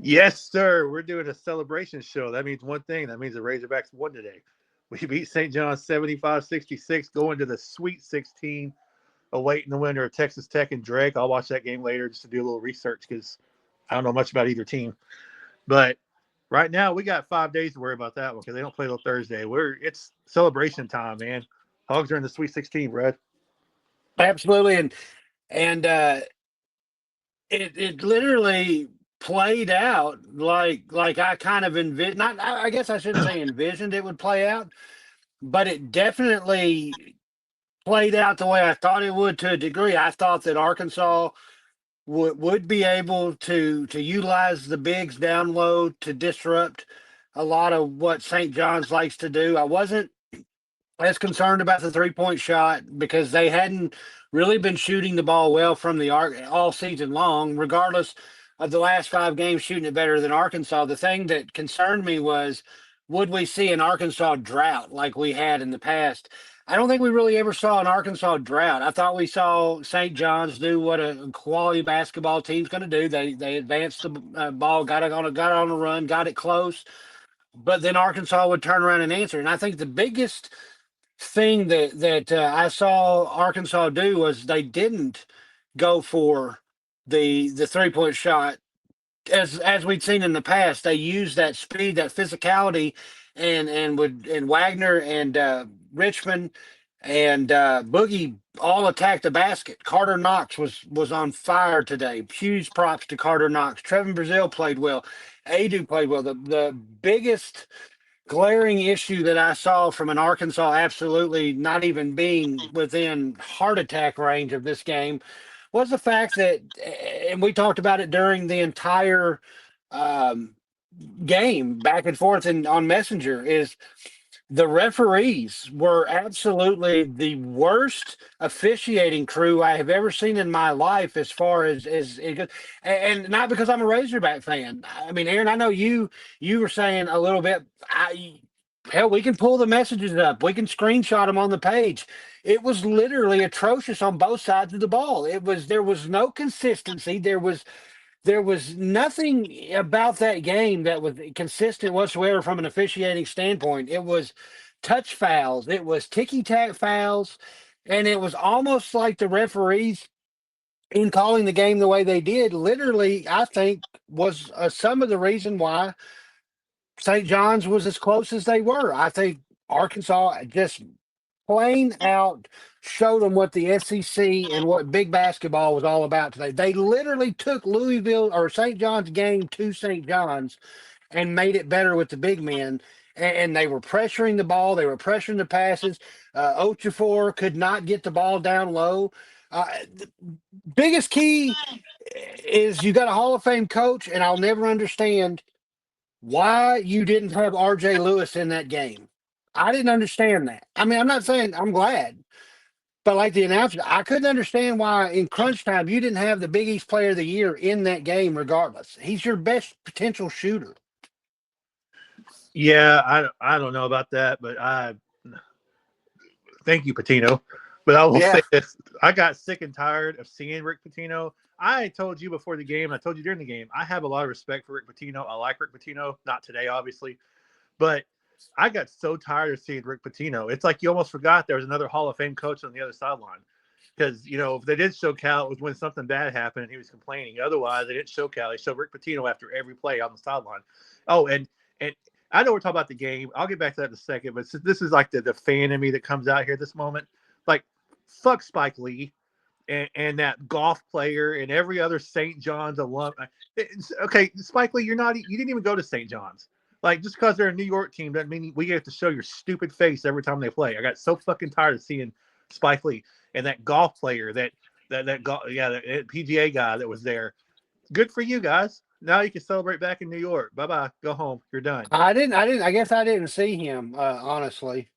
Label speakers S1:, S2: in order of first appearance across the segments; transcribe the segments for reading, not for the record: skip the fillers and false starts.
S1: Yes, sir. We're doing a celebration show. That means one thing. That means the Razorbacks won today. We beat St. John's 75-66, going to the Sweet 16, awaiting the winner of Texas Tech and Drake. I'll watch that game later just to do a little research because I don't know much about either team. But right now, we got 5 days to worry about that one because they don't play till Thursday. It's celebration time, man. Hogs are in the Sweet 16, Brad.
S2: Absolutely, and it literally played out like I kind of envisioned. Not, I guess I shouldn't say envisioned it would play out, but it definitely played out the way I thought it would to a degree. I thought that Arkansas would be able to utilize the bigs down low to disrupt a lot of what St. John's likes to do. I wasn't as concerned about the 3-point shot because they hadn't really been shooting the ball well from the arc all season long, regardless of the last 5 games shooting it better than Arkansas. The thing that concerned me was, would we see an Arkansas drought like we had in the past? I don't think we really ever saw an Arkansas drought. I thought we saw St. John's do what a quality basketball team's going to do. They advanced the ball, got it on a run, got it close, but then Arkansas would turn around and answer. And I think the biggest thing that I saw Arkansas do was they didn't go for the 3-point shot as we'd seen in the past. They used that speed, that physicality, and Wagner and Richmond and Boogie all attacked the basket. Carter Knox was on fire today. Huge props to Carter Knox. Trevin Brazil played well. Adu played well. The biggest glaring issue that I saw from an Arkansas absolutely not even being within heart attack range of this game was the fact that, and we talked about it during the entire um, game, back and forth and on Messenger, is the referees were absolutely the worst officiating crew I have ever seen in my life, as far as it goes. And not because I'm a Razorback fan. I mean, Aaron, I know you were saying a little bit. Hell, we can pull the messages up. We can screenshot them on the page. It was literally atrocious on both sides of the ball. There was no consistency. There was nothing about that game that was consistent whatsoever from an officiating standpoint. It was touch fouls, it was ticky tack fouls, and it was almost like the referees, in calling the game the way they did, literally, I think, was some of the reason why St. John's was as close as they were. I think Arkansas just plain out showed them what the SEC and what big basketball was all about today. They literally took Louisville or St. John's game to St. John's and made it better with the big men. And they were pressuring the ball. They were pressuring the passes. Ochafor could not get the ball down low. The biggest key is you got a Hall of Fame coach, and I'll never understand why you didn't have RJ Lewis in that game. I didn't understand that. I mean, I'm not saying I'm glad, but like the announcer, I couldn't understand why in crunch time you didn't have the Big East Player of the Year in that game. Regardless, he's your best potential shooter.
S1: Yeah, I don't know about that, but I thank you, Patino. But I will
S2: Yeah,
S1: say this: I got sick and tired of seeing Rick Pitino. I told you before the game, I told you during the game, I have a lot of respect for Rick Pitino. I like Rick Pitino, not today, obviously, but I got so tired of seeing Rick Pitino. It's like you almost forgot there was another Hall of Fame coach on the other sideline. Because, if they did show Cal, it was when something bad happened and he was complaining. Otherwise, they didn't show Cal. They showed Rick Pitino after every play on the sideline. Oh, and I know we're talking about the game. I'll get back to that in a second. But this is like the fan in me that comes out here this moment. Like, fuck Spike Lee and that golf player and every other St. John's alum. Okay, Spike Lee, you didn't even go to St. John's. Like, just because they're a New York team doesn't mean we get to show your stupid face every time they play. I got so fucking tired of seeing Spike Lee and that golf player, that PGA guy that was there. Good for you guys. Now you can celebrate back in New York. Bye bye. Go home. You're done.
S2: I guess I didn't see him, honestly.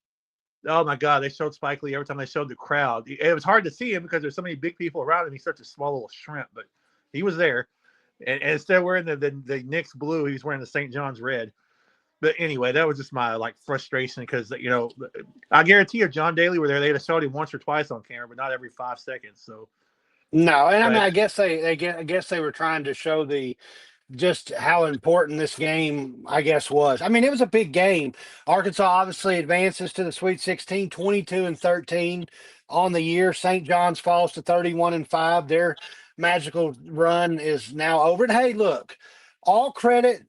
S1: Oh my God, they showed Spike Lee every time they showed the crowd. It was hard to see him because there's so many big people around him. He's such a small little shrimp, but he was there. And instead of wearing the Knicks blue, he was wearing the St. John's red. But anyway, that was just my frustration because I guarantee if John Daly were there, they'd have showed him once or twice on camera, but not every 5 seconds. So,
S2: No, and I mean,
S1: but
S2: I guess they were trying to show the just how important this game, I guess, was. I mean, it was a big game. Arkansas obviously advances to the Sweet 16, 22-13 on the year. St. John's falls to 31-5. Their magical run is now over. And hey, look, all credit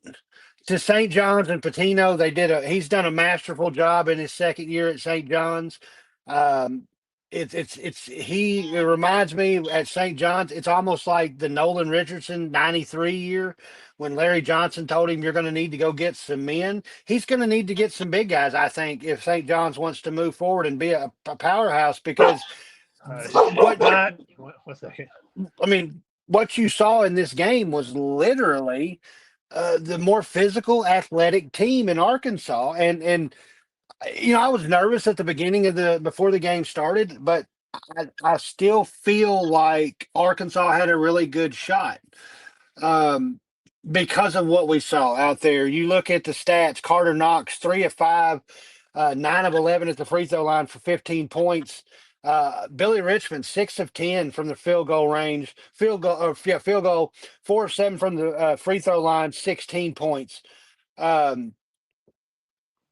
S2: to St. John's and Patino. He's done a masterful job in his second year at St. John's. Um, it reminds me at St. John's, it's almost like the Nolan Richardson 93 year when Larry Johnson told him you're going to need to go get some men. He's going to need to get some big guys, I think, if St. John's wants to move forward and be a powerhouse because what
S1: One second.
S2: I mean, what you saw in this game was literally the more physical, athletic team in Arkansas. And I was nervous at the beginning of the before the game started, but I still feel like Arkansas had a really good shot um, because of what we saw out there. You look at the stats: Carter Knox, 3 of 5, 9 of 11 at the free throw line for 15 points. Billy Richmond, 6 of 10 from the field goal range. Field goal, 4 of 7 from the free throw line, 16 points. Um,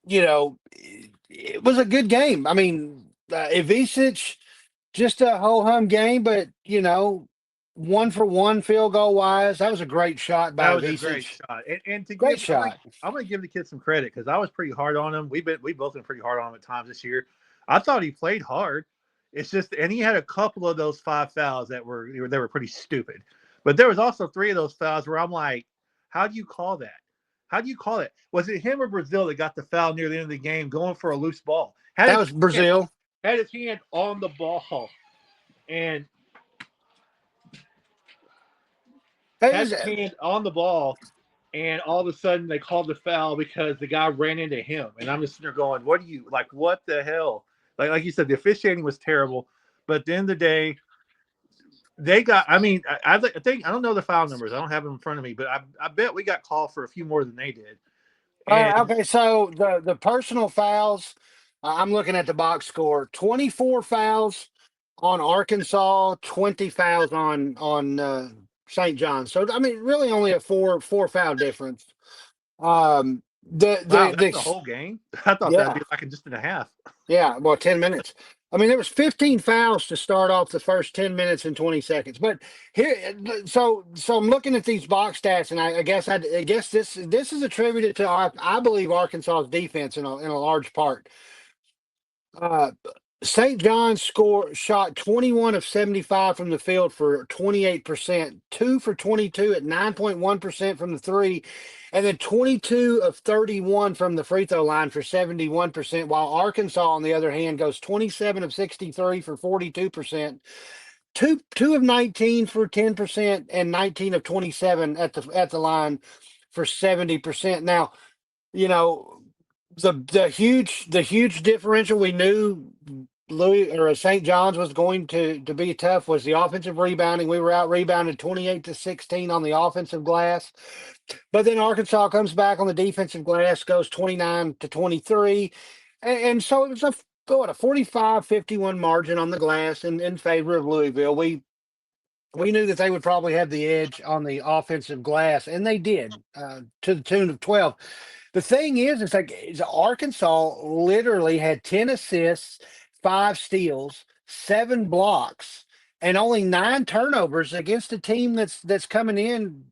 S2: it was a good game. I mean, Ivisic, just a ho hum game, but 1 for 1 field goal wise. That was a great shot
S1: That
S2: by
S1: was a great
S2: Ivisic.
S1: shot. And to
S2: Great
S1: give,
S2: shot.
S1: I'm gonna give the kid some credit because I was pretty hard on him. We both been pretty hard on him at times this year. I thought he played hard. It's just, and he had a couple of those 5 fouls that were pretty stupid. But there was also 3 of those fouls where I'm like, how do you call that? How do you call it? Was it him or Brazil that got the foul near the end of the game going for a loose ball?
S2: That was
S1: Hand,
S2: Brazil.
S1: had his hand on the ball and
S2: That
S1: had
S2: is,
S1: his hand on the ball, and all of a sudden they called the foul because the guy ran into him. And I'm just sitting there going, "What do you like? What the hell?" Like you said, the officiating was terrible. But at the end of the day, they got. I mean, I think I don't know the foul numbers. I don't have them in front of me, but I bet we got called for a few more than they did. And
S2: okay, so the personal fouls, I'm looking at the box score. 24 fouls on Arkansas, 20 fouls on St. John's. So I mean, really only a four foul difference. Um, the
S1: wow,
S2: the
S1: that's the
S2: the
S1: whole game. I thought that'd
S2: yeah.
S1: be like in just in a half.
S2: Yeah, well, 10 minutes. I mean, there was 15 fouls to start off the first 10 minutes and 20 seconds. But here, so I'm looking at these box stats, and I guess this is attributed to I believe Arkansas's defense in a large part. Uh, St. John's shot 21 of 75 from the field for 28%, 2 for 22 at 9.1% from the three, and then 22 of 31 from the free throw line for 71%, while Arkansas, on the other hand, goes 27 of 63 for 42%, two of 19 for 10%, and 19 of 27 at the line for 70%. Now, you know, the huge differential we knew Louis or St. John's was going to be tough was the offensive rebounding. We were out rebounded 28-16 on the offensive glass. But then Arkansas comes back on the defensive glass, goes 29-23. And so it was a 45-51 margin on the glass in favor of Louisville. We knew that they would probably have the edge on the offensive glass, and they did to the tune of 12. The thing is like Arkansas literally had 10 assists, 5 steals, 7 blocks, and only 9 turnovers against a team that's coming in,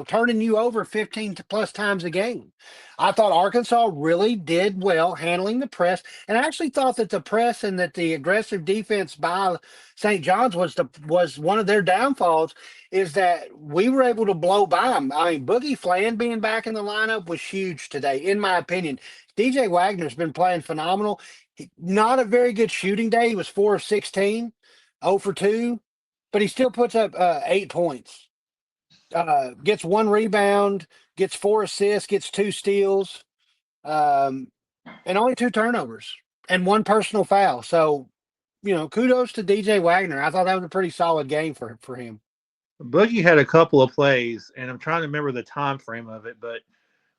S2: turning you over 15 plus times a game. I thought Arkansas really did well handling the press, and I actually thought that the press and that the aggressive defense by St. John's was one of their downfalls is that we were able to blow by them. I mean, Boogie Flan being back in the lineup was huge today, in my opinion. DJ Wagner's been playing phenomenal. Not a very good shooting day. He was 4 of 16, 0 for 2, but he still puts up 8 points. Gets 1 rebound, gets 4 assists, gets 2 steals, um, and only 2 turnovers and 1 personal foul. So, kudos to DJ Wagner. I thought that was a pretty solid game for him.
S1: Boogie had a couple of plays, and I'm trying to remember the time frame of it, but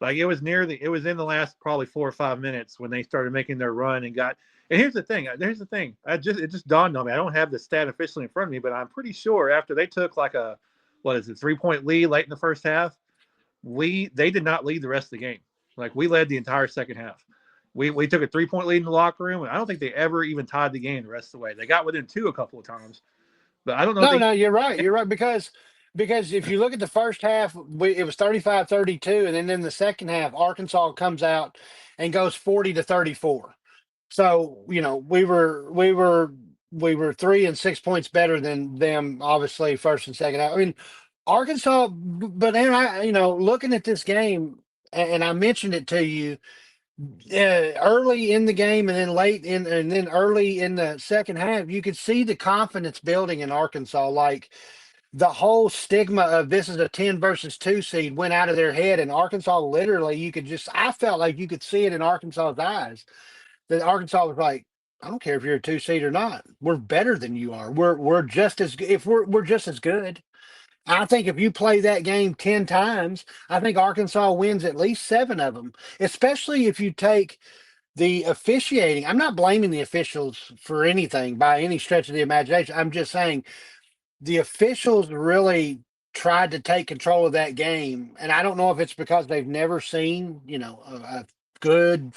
S1: like it was in the last probably 4 or 5 minutes when they started making their run and got. And here's the thing. It just dawned on me. I don't have the stat officially in front of me, but I'm pretty sure after they took like a what is it 3-point lead late in the first half, they did not lead the rest of the game. Like we led the entire second half. We took a 3 point lead in the locker room, and I don't think they ever even tied the game the rest of the way. They got within two a couple of times, but I don't know if
S2: No,
S1: they.
S2: no, you're right. You're right because if you look at the first half, it was 35-32, and then in the second half, Arkansas comes out and goes 40-34. So, we were 3 and 6 points better than them, obviously, first and second half. I mean, Arkansas, but then looking at this game, and I mentioned it to you early in the game, and then and then early in the second half, you could see the confidence building in Arkansas. Like the whole stigma of this is a 10 versus 2 seed went out of their head, and Arkansas literally, I felt like you could see it in Arkansas's eyes that Arkansas was like, I don't care if you're a 2 seed or not. We're better than you are. We're just as good. If we're just as good. I think if you play that game 10 times, I think Arkansas wins at least 7 of them, especially if you take the officiating. I'm not blaming the officials for anything by any stretch of the imagination. I'm just saying the officials really tried to take control of that game. And I don't know if it's because they've never seen, a good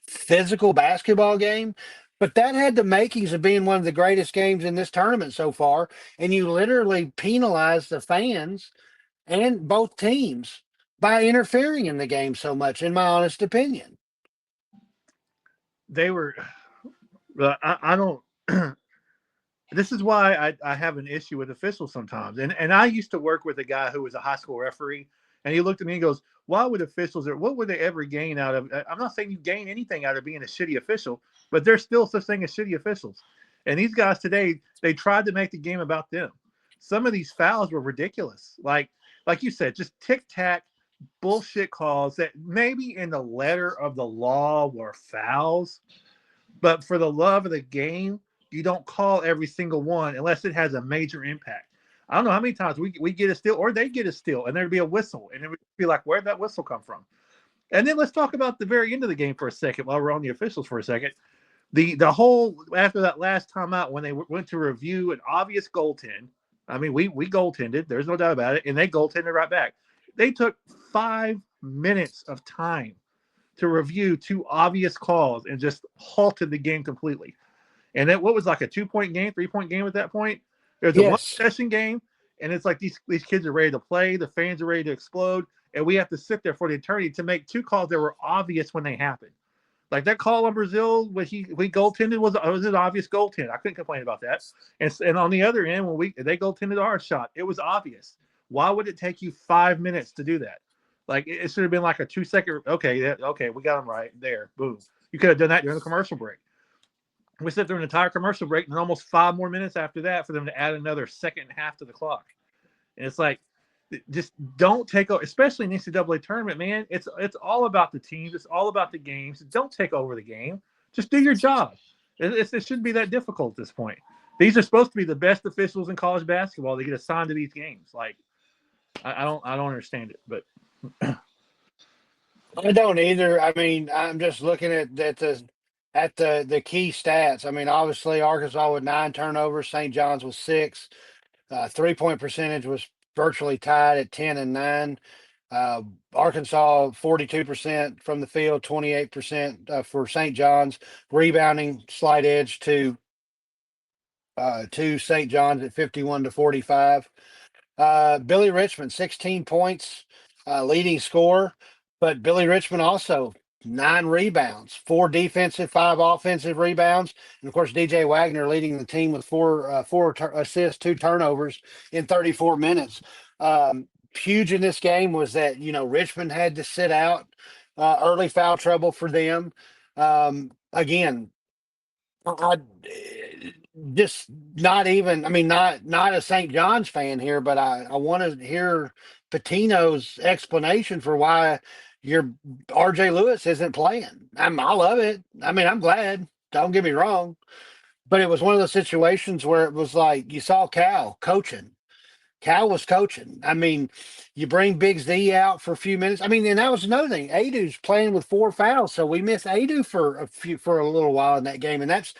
S2: physical basketball game, but that had the makings of being one of the greatest games in this tournament so far. And you literally penalized the fans and both teams by interfering in the game so much, in my honest opinion.
S1: They were. I don't. This is why I have an issue with officials sometimes. And I used to work with a guy who was a high school referee, and he looked at me and goes, "Why would officials? Or what would they ever gain out of? I'm not saying you gain anything out of being a shitty official, but there's still such thing as shitty officials. And these guys today, they tried to make the game about them. Some of these fouls were ridiculous. Like you said, just tic tac bullshit calls that maybe in the letter of the law were fouls, but for the love of the game, you don't call every single one unless it has a major impact. I don't know how many times we get a steal or they get a steal and there'd be a whistle and it would be like, where'd that whistle come from? And then let's talk about the very end of the game for a second while we're on the officials for a second. The whole after that last timeout when they went to review an obvious goaltend. I mean, we goaltended. There's no doubt about it, and they goaltended right back. They took 5 minutes of time to review two obvious calls and just halted the game completely. And then what was like a 2 point game, 3 point game at that point? There's a one
S2: Yes.
S1: possession game, and it's like these kids are ready to play, the fans are ready to explode, and we have to sit there for the eternity to make two calls that were obvious when they happened. Like that call on Brazil when we goaltended was an obvious goaltend. I couldn't complain about that. And on the other end, when they goaltended our shot, it was obvious. Why would it take you 5 minutes to do that? Like it should have been like a 2 second. Okay, we got them right there. Boom. You could have done that during the commercial break. We sat through an entire commercial break and almost 5 more minutes after that for them to add another second and a half to the clock. And it's like, just don't take over, especially in the NCAA tournament, man. It's all about the teams. It's all about the games. Don't take over the game. Just do your job. It shouldn't be that difficult at this point. These are supposed to be the best officials in college basketball. They get assigned to these games. Like, I don't understand it. But
S2: I don't either. I mean, I'm just looking at the key stats. I mean, obviously Arkansas with 9 turnovers, St. John's with 6. 3-point percentage was virtually tied at 10 and 9. Uh, Arkansas 42% from the field, 28% for St. John's. Rebounding slight edge to St. John's at 51-45. Billy Richmond, 16 points, leading scorer. But Billy Richmond also 9 rebounds, 4 defensive, 5 offensive rebounds. And of course, DJ Wagner leading the team with four assists, 2 turnovers in 34 minutes. Huge in this game was that, Richmond had to sit out, early foul trouble for them. Again, I just not even. I mean, not a St. John's fan here, but I want to hear Patino's explanation for why your RJ Lewis isn't playing. I love it. I mean, I'm glad. Don't get me wrong, but it was one of those situations where it was like you saw Cal coaching. Cal was coaching. I mean, you bring Big Z out for a few minutes. I mean, and that was another thing. Adu's playing with 4 fouls, so we missed Adu for a little while in that game, and that's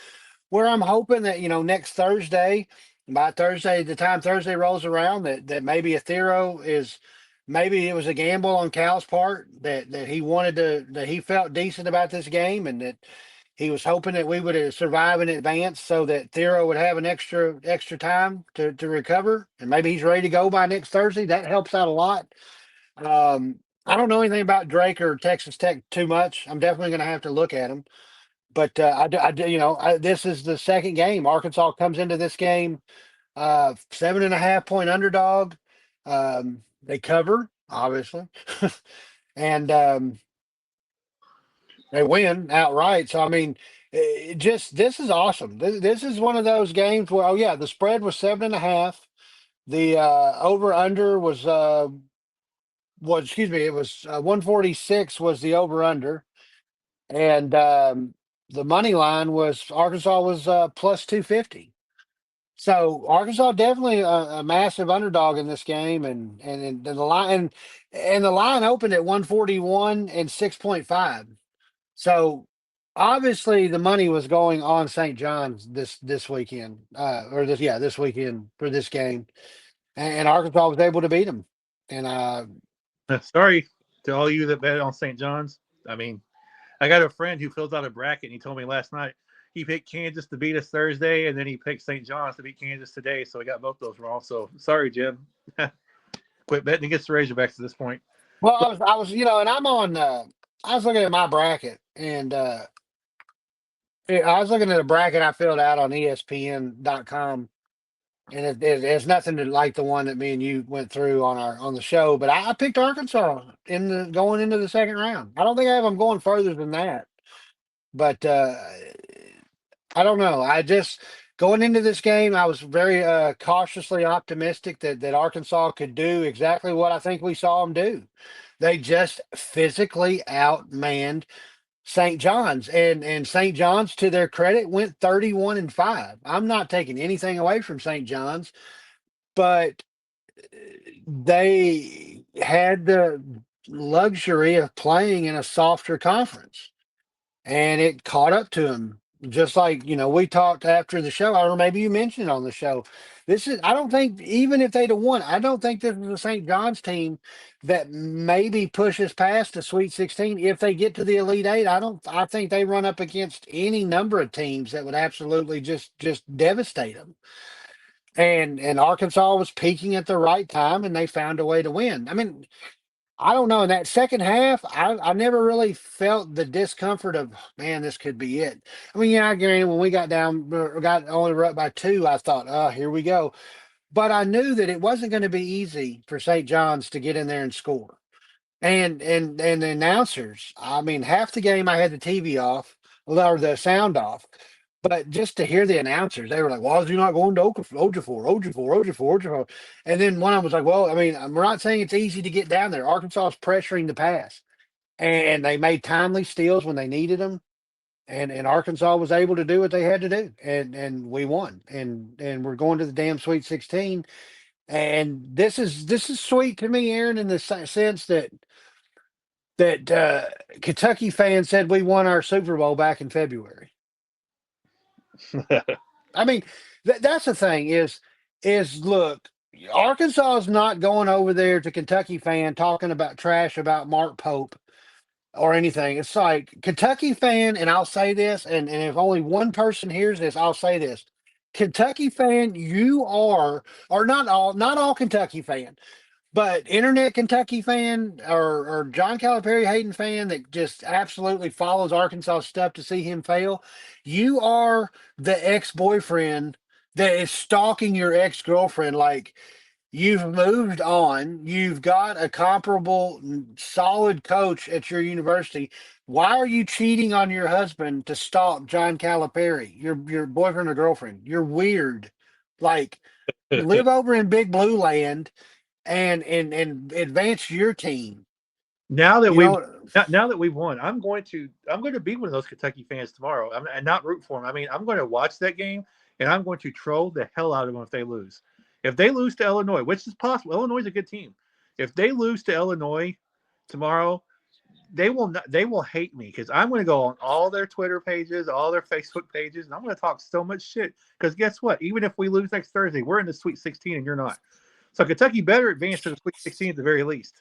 S2: where I'm hoping that next Thursday, by Thursday, the time Thursday rolls around, that maybe Athero is maybe it was a gamble on Cal's part that he wanted to, that he felt decent about this game, and that he was hoping that we would survive in advance so that Thero would have an extra time to recover, and maybe he's ready to go by next Thursday. That helps out a lot. I don't know anything about Drake or Texas Tech too much. I'm definitely going to have to look at him. But this is the second game. Arkansas comes into this game 7.5 point underdog. They cover, obviously, and they win outright. So I mean, just this is awesome. This is one of those games where, oh yeah, the spread was 7.5. The over under was, excuse me, it was 146 was the over under, and the money line was Arkansas was plus 250. So Arkansas definitely a massive underdog in this game, and the line, and the line opened at 141 and 6.5. So obviously the money was going on St. John's this weekend, this weekend for this game, and Arkansas was able to beat them. And
S1: Sorry to all you that bet on St. John's. I mean, I got a friend who fills out a bracket, and he told me last night he picked Kansas to beat us Thursday, and then he picked St. John's to beat Kansas today. So we got both those wrong. So sorry, Jim. Quit betting against the Razorbacks at this point.
S2: well,
S1: But
S2: and I'm on. I was looking at my bracket, and I was looking at a bracket I filled out on ESPN.com, and it's nothing to like the one that me and you went through on the show. But I picked Arkansas in the going into the second round. I don't think I have them going further than that, but I don't know. I just going into this game, I was very cautiously optimistic that Arkansas could do exactly what I think we saw them do. They just physically outmanned St. John's, and St. John's, to their credit, went 31-5. I'm not taking anything away from St. John's, but they had the luxury of playing in a softer conference, and it caught up to him. Just like, we talked after the show, or maybe you mentioned it on the show. I don't think, even if they'd have won, I don't think this is a St. John's team that maybe pushes past the Sweet 16. If they get to the Elite Eight, I think they run up against any number of teams that would absolutely just devastate them. And Arkansas was peaking at the right time, and they found a way to win. I mean, I don't know. In that second half, I never really felt the discomfort of, man, this could be it. I mean, yeah, I guarantee when we got down, got only up by two, I thought, oh, here we go. But I knew that it wasn't going to be easy for St. John's to get in there and score. And the announcers, I mean, half the game I had the TV off or the sound off. But just to hear the announcers, they were like, "Why is he not going to Okafor, Okafor?" And then one of them was like, "Well, I mean, we're not saying it's easy to get down there. Arkansas is pressuring the pass, and they made timely steals when they needed them, and Arkansas was able to do what they had to do, and we won, and we're going to the damn Sweet 16, and this is sweet to me, Aaron, in the sense that Kentucky fans said we won our Super Bowl back in February. I mean, that's the thing is look, Arkansas is not going over there to Kentucky fan talking about trash about Mark Pope or anything. It's like Kentucky fan, and I'll say this, and if only one person hears this, I'll say this. Kentucky fan, you are, or not all Kentucky fan, but internet Kentucky fan or John Calipari Hayden fan that just absolutely follows Arkansas stuff to see him fail, you are the ex-boyfriend that is stalking your ex-girlfriend. Like, you've moved on, you've got a comparable solid coach at your university. Why are you cheating on your husband to stalk John Calipari, your boyfriend or girlfriend? You're weird. Like, live over in Big Blue Land and advance your team.
S1: now that
S2: You
S1: we've
S2: know,
S1: now that we've won, I'm going to be one of those Kentucky fans tomorrow. And not root for them. I mean, I'm going to watch that game, and I'm going to troll the hell out of them if they lose. If they lose to Illinois, which is possible, Illinois is a good team. If they lose to Illinois tomorrow, they will hate me because I'm going to go on all their Twitter pages, all their Facebook pages, and I'm going to talk so much shit. Because guess what? Even if we lose next Thursday, we're in the Sweet 16, and you're not. So Kentucky better advance to the Sweet 16 at the very least.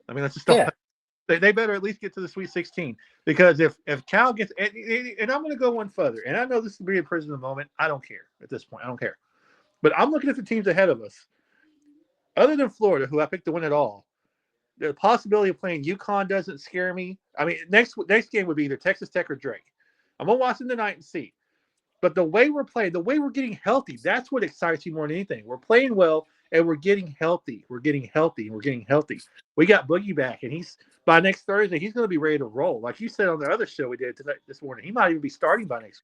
S1: I mean, let's just start.
S2: Yeah.
S1: They better at least get to the Sweet 16 because if Cal gets and I'm going to go one further, and I know this is being a prison of the moment. I don't care at this point. I don't care. But I'm looking at the teams ahead of us. Other than Florida, who I picked to win it all, the possibility of playing UConn doesn't scare me. I mean, next game would be either Texas Tech or Drake. I'm gonna watch them tonight and see. But the way we're playing, the way we're getting healthy, that's what excites you more than anything. We're playing well and we're getting healthy. We're getting healthy and we're getting healthy. We got Boogie back, and he's by next Thursday, he's going to be ready to roll. Like you said on the other show we did tonight this morning, he might even be starting by next.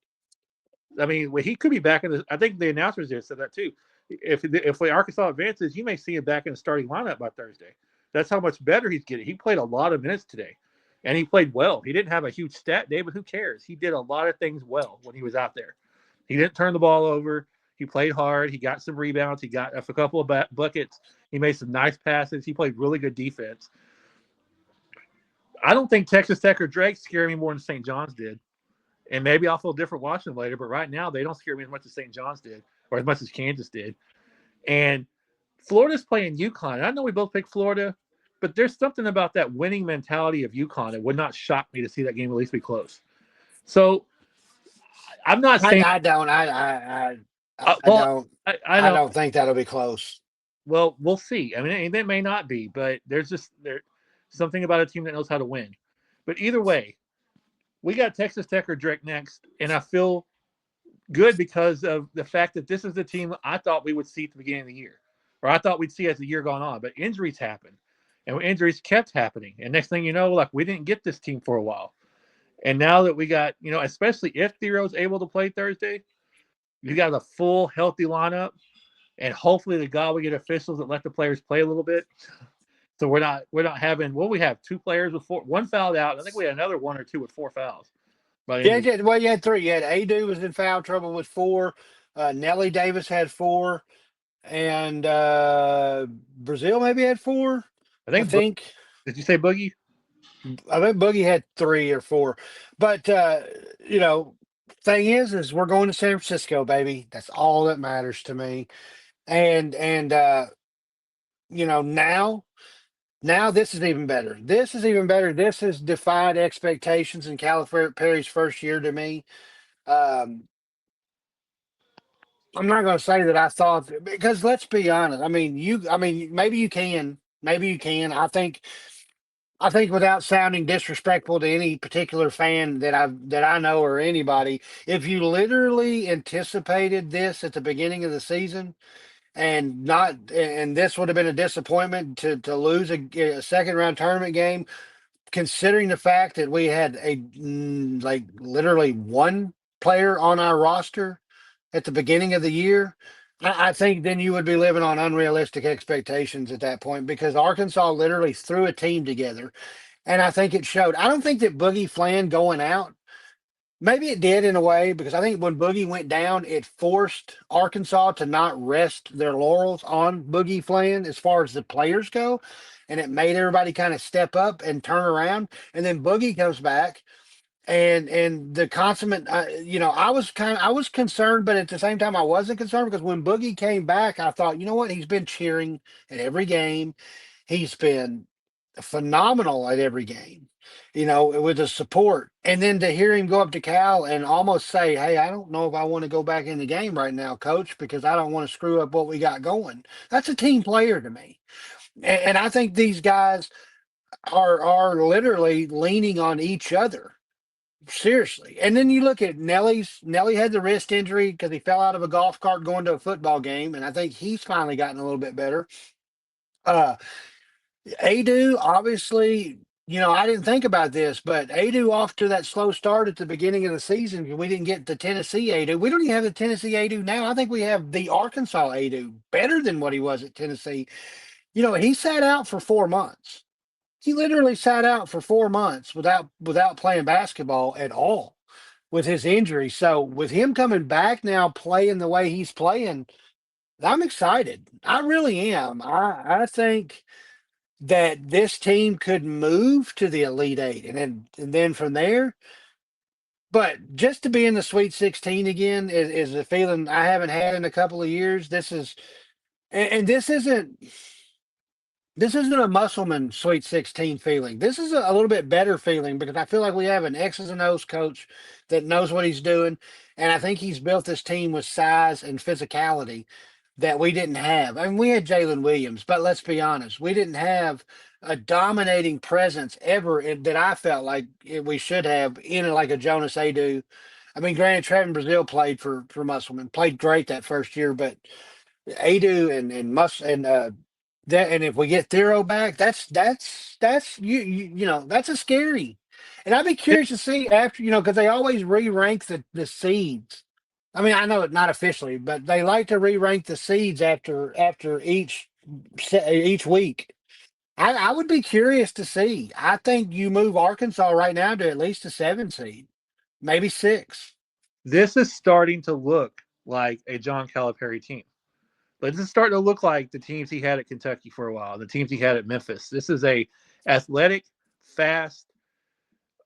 S1: I mean, well, he could be back in the. I think the announcers there said that too. If Arkansas advances, you may see him back in the starting lineup by Thursday. That's how much better he's getting. He played a lot of minutes today, and he played well. He didn't have a huge stat day, but who cares? He did a lot of things well when he was out there. He didn't turn the ball over. He played hard. He got some rebounds. He got a couple of buckets. He made some nice passes. He played really good defense. I don't think Texas Tech or Drake scare me more than St. John's did. And maybe I'll feel different watching them later, but right now they don't scare me as much as St. John's did or as much as Kansas did. And Florida's playing UConn. I know we both picked Florida, but there's something about that winning mentality of UConn that would not shock me to see that game at least be close. So I'm not
S2: I,
S1: saying,
S2: I don't. I
S1: well,
S2: don't.
S1: I
S2: I
S1: know.
S2: don't think that'll be close.
S1: Well, we'll see. I mean, that may not be, but there's something about a team that knows how to win. But either way, we got Texas Tech or Drake next, and I feel good because of the fact that this is the team I thought we would see at the beginning of the year, or I thought we'd see as the year gone on. But injuries happened, and injuries kept happening. And next thing you know, like we didn't get this team for a while. And now that we got, especially if Thero's able to play Thursday, you got a full healthy lineup, and hopefully the God we get officials that let the players play a little bit. So we're not having we have two players with one fouled out. I think we had another one or two with four fouls by the end
S2: Yeah,
S1: of the.
S2: yeah. Well, you had three. You had Adu was in foul trouble with four. Nellie Davis had four, and Brazil maybe had four.
S1: I
S2: I
S1: think.
S2: think.
S1: Did you say Boogie?
S2: I think Boogie had three or four. But you know, thing is we're going to San Francisco, baby. That's all that matters to me. And now this is even better. This is even better. This has defied expectations in Calipari's first year to me. Um, I'm not going to say that I thought because let's be honest. I mean, maybe you can. I think without sounding disrespectful to any particular fan that I know or anybody, if you literally anticipated this at the beginning of the season and this would have been a disappointment to lose a second round tournament game, considering the fact that we had like literally one player on our roster at the beginning of the year, I think then you would be living on unrealistic expectations at that point because Arkansas literally threw a team together. And I think it showed. I don't think that Boogie Flan going out, maybe it did in a way, because I think when Boogie went down, it forced Arkansas to not rest their laurels on Boogie Flan as far as the players go. And it made everybody kind of step up and turn around. And then Boogie comes back and the consummate I was concerned, but at the same time I wasn't concerned because when Boogie came back I thought, you know what, he's been cheering at every game, he's been phenomenal at every game, with the support. And then to hear him go up to Cal and almost say, hey, I don't know if I want to go back in the game right now, coach, because I don't want to screw up what we got going. That's a team player to me. And I think these guys are literally leaning on each other. Seriously. And then you look at Nelly had the wrist injury because he fell out of a golf cart going to a football game. And I think he's finally gotten a little bit better. Uh, Adu, obviously, I didn't think about this, but Adu off to that slow start at the beginning of the season. We didn't get the Tennessee Adu. We don't even have the Tennessee Adu now. I think we have the Arkansas Adu better than what he was at Tennessee. He sat out for 4 months. He literally sat out for 4 months without playing basketball at all with his injury. So with him coming back now, playing the way he's playing, I'm excited. I really am. I think that this team could move to the Elite Eight, and then from there. But just to be in the Sweet 16 again is a feeling I haven't had in a couple of years. And this isn't a Musselman Sweet 16 feeling. This is a little bit better feeling because I feel like we have an X's and O's coach that knows what he's doing. And I think he's built this team with size and physicality that we didn't have. I mean, we had Jalen Williams, but let's be honest, we didn't have a dominating presence ever that I felt like we should have in like a Jonas Adu. I mean, granted, Trevin Brazil played for Musselman, played great that first year, but Adu and that, and if we get Thero back, that's that's a scary. And I'd be curious to see after because they always re-rank the seeds. I mean, I know it not officially, but they like to re-rank the seeds after each week. I would be curious to see. I think you move Arkansas right now to at least a 7 seed, maybe six.
S1: This is starting to look like a John Calipari team. But this is starting to look like the teams he had at Kentucky for a while, the teams he had at Memphis. This is a athletic, fast.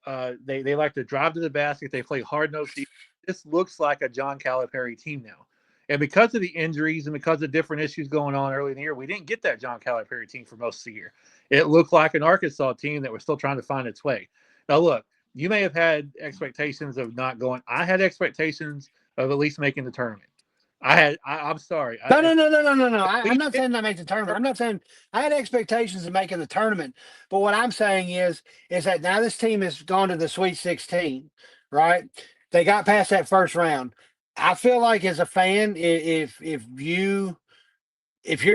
S1: They like to drive to the basket. They play hard nosed defense. This looks like a John Calipari team now. And because of the injuries and because of different issues going on early in the year, we didn't get that John Calipari team for most of the year. It looked like an Arkansas team that was still trying to find its way. Now, look, you may have had expectations of not going. I had expectations of at least making the tournament. I'm sorry.
S2: No, no, no, no, no, no, no.
S1: We
S2: I'm not saying that make the tournament. I'm not saying I had expectations of making the tournament. But what I'm saying is that now this team has gone to the Sweet 16, right? They got past that first round. I feel like as a fan, if your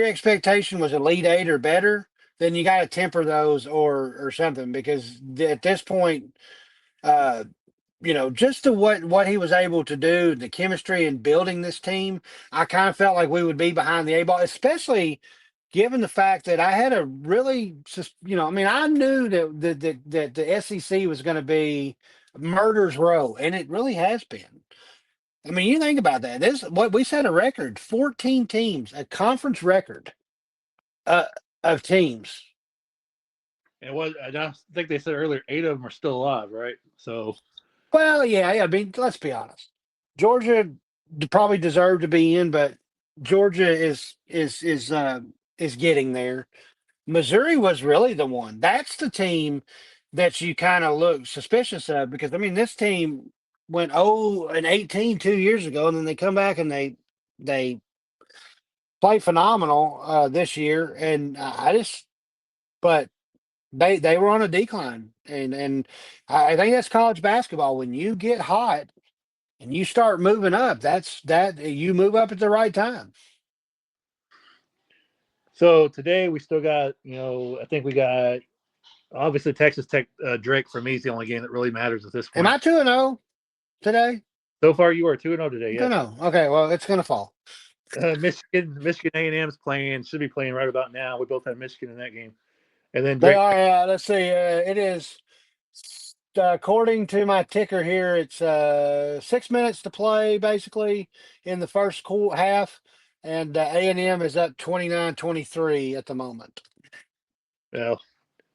S2: expectation was Elite Eight or better, then you got to temper those or something because at this point, uh, just to what he was able to do, the chemistry in building this team, I kind of felt like we would be behind the A ball, especially given the fact that I had a really, I mean, I knew that the SEC was going to be murder's row, and it really has been. I mean, you think about that. This what we set a record, 14 teams, a conference record uh, of teams.
S1: and I think they said earlier 8 of them are still alive, right? So
S2: Well, yeah, yeah. I mean, let's be honest. Georgia probably deserved to be in, but Georgia is getting there. Missouri was really the one. That's the team that you kind of look suspicious of because I mean this team went 0-18 2 years ago, and then they come back and they play phenomenal this year. And I just but they were on a decline, and I think that's college basketball. When you get hot and you start moving up, that you move up at the right time.
S1: so today we still got, I think we got obviously Texas Tech Drake for me is the only game that really matters at this
S2: Am
S1: point.
S2: I 2-0 today?
S1: So far you are 2-0 today,
S2: Don't
S1: yes.
S2: know. Okay, well, it's gonna fall.
S1: Michigan A&M's playing, should be playing right about now. We both have Michigan in that game. And then
S2: They
S1: Drake.
S2: are. Let's see. It is according to my ticker here. It's 6 minutes to play, basically in the first half, and A&M is up 29-23 at the moment.
S1: Well,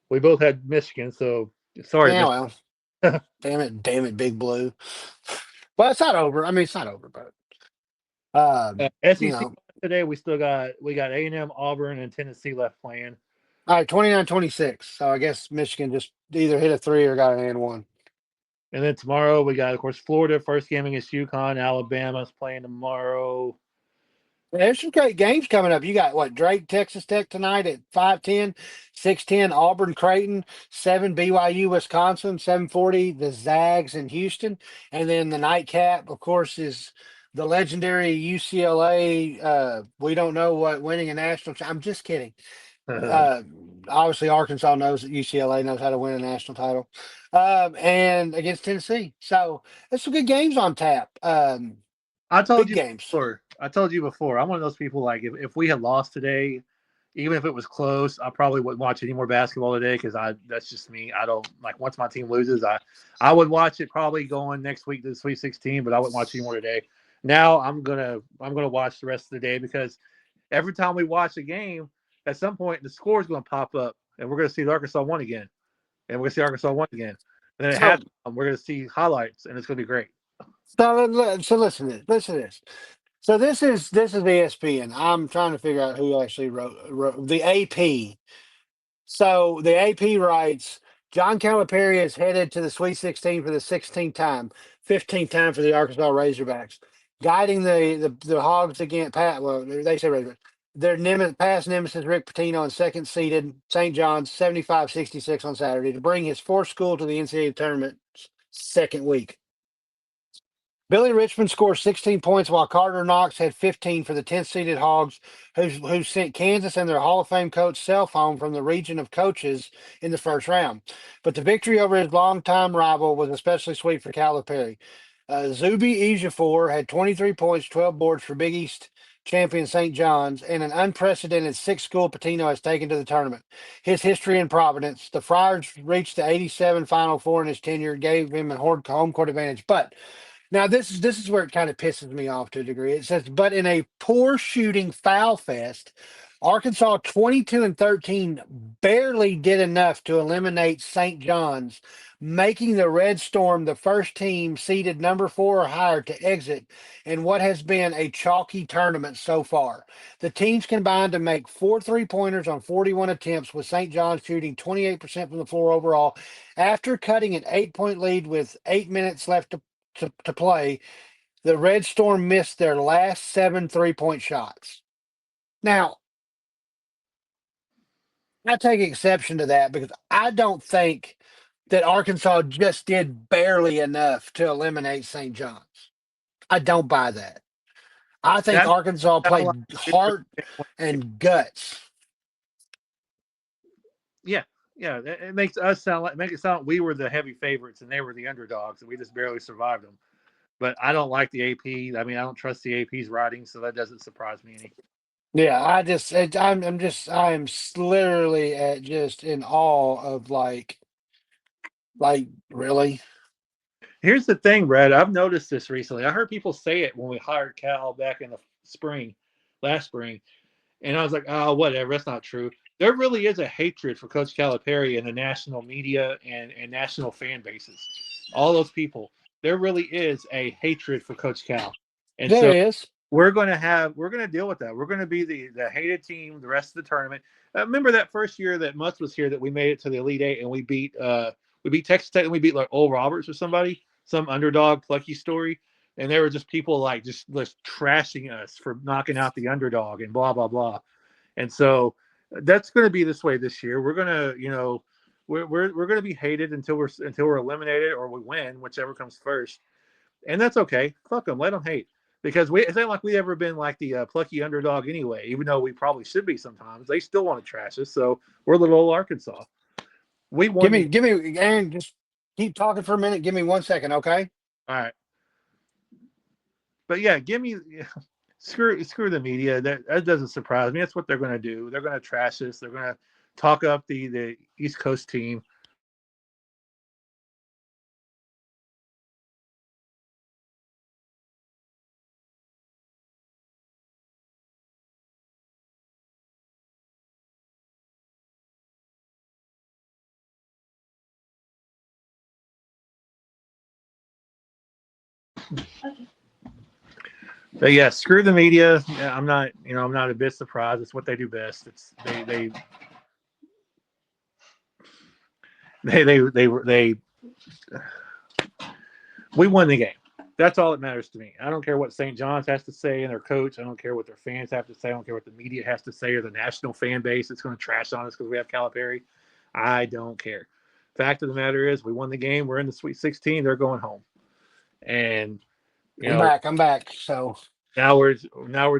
S1: we both had Michigan, so sorry,
S2: Yeah,
S1: Michigan.
S2: well, damn it, Big Blue. Well, it's not over. I mean, it's not over, but you
S1: SEC
S2: know,
S1: today we got A&M, Auburn, and Tennessee left playing.
S2: all right, 29-26. So I guess Michigan just either hit a three or got an and one.
S1: And then tomorrow we got, of course, Florida first game against UConn. Alabama's playing tomorrow.
S2: There's some great games coming up. You got what, Drake, Texas Tech tonight at 5:10, 6:10 Auburn, Creighton, 7 BYU, Wisconsin, 7:40 the Zags in Houston, and then the nightcap, of course, is the legendary UCLA. We don't know what winning a national. I'm just kidding. Uh, Obviously, Arkansas knows that UCLA knows how to win a national title, and against Tennessee. So there's some good games on tap.
S1: I told
S2: Big
S1: you
S2: games.
S1: before. I told you before. I'm one of those people like if we had lost today, even if it was close, I probably wouldn't watch any more basketball today because I that's just me. I don't like once my team loses, I would watch it probably going next week to the Sweet 16, but I wouldn't watch any more today. Now I'm gonna watch the rest of the day because every time we watch a game, at some point the score is gonna pop up and we're gonna see the Arkansas one again, and we're gonna see Arkansas one again, and then at
S2: So
S1: halftime we're gonna see highlights and it's gonna be great.
S2: So listen to this. Listen to this. So this is ESPN. I'm trying to figure out who actually wrote the AP. So the AP writes John Calipari is headed to the Sweet 16 for the 16th time, 15th time for the Arkansas Razorbacks, guiding the Hogs against Pat. Well, they say Razorbacks. Their past nemesis Rick Pitino and second seeded St. John's 75-66 on Saturday to bring his fourth school to the NCAA tournament second week. Billy Richmond scored 16 points while Carter Knox had 15 for the 10th seeded Hogs, who sent Kansas and their Hall of Fame coach Self home from the region of coaches in the first round. But the victory over his longtime rival was especially sweet for Calipari. Zuby Ejiofor had 23 points, 12 boards for Big East champion St. John's, and an unprecedented six-school Patino has taken to the tournament. His history in Providence, the Friars reached the 87 Final Four in his tenure, gave him a home court advantage. But now this is where it kind of pisses me off to a degree. It says, but in a poor shooting foul fest, Arkansas 22-13 barely did enough to eliminate St. John's, making the Red Storm the first team seeded number 4 or higher to exit in what has been a chalky tournament so far. The teams combined to make 4 3-pointers on 41 attempts, with St. John's shooting 28% from the floor overall. After cutting an 8-point lead with 8 minutes left to play, the Red Storm missed their last 7 3-point shots. Now, I take exception to that because I don't think that Arkansas just did barely enough to eliminate St. John's. I don't buy that. I think
S1: That
S2: Arkansas
S1: sound like
S2: played
S1: a different
S2: heart
S1: standpoint.
S2: and guts.
S1: Yeah, yeah. It makes us sound like make it sound like we were the heavy favorites and they were the underdogs and we just barely survived them. But I don't like the AP. I mean, I don't trust the AP's writing, so that doesn't surprise me any.
S2: Yeah, I'm literally at just in awe of like really.
S1: Here's the thing, Brad. I've noticed this recently. I heard people say it when we hired Cal back in the spring, last spring, and I was like, oh, whatever. That's not true. There really is a hatred for Coach Calipari in the national media and national fan bases. All those people. There really is a hatred for Coach Cal. And
S2: There
S1: so
S2: is.
S1: we're gonna deal with that. We're gonna be the hated team the rest of the tournament. Remember that first year that Mutz was here that we made it to the Elite Eight and we beat Texas Tech and we beat like Old Roberts or somebody, some underdog plucky story, and there were just people like just trashing us for knocking out the underdog and blah blah blah. And so that's going to be this way this year. We're gonna we're going to be hated until we're eliminated or we win, whichever comes first, and that's okay. Fuck them, let them hate because it's not like we ever been like the plucky underdog anyway. Even though we probably should be sometimes, they still want to trash us. So we're little old Arkansas. We won the
S2: Give me, Aaron, just keep talking for a minute. Give me 1 second, okay?
S1: all right, but yeah, give me screw the media. That doesn't surprise me. That's what they're going to do. They're going to trash us. They're going to talk up the East Coast team. But yeah, screw the media. Yeah, I'm not a bit surprised. It's what they do best. It's they we won the game. That's all that matters to me. I don't care what St. John's has to say and their coach. I don't care what their fans have to say. I don't care what the media has to say or the national fan base that's going to trash on us because we have Calipari. I don't care. Fact of the matter is, we won the game. We're in the Sweet 16. They're going home, and you
S2: I'm
S1: know
S2: back. I'm back. So
S1: now we're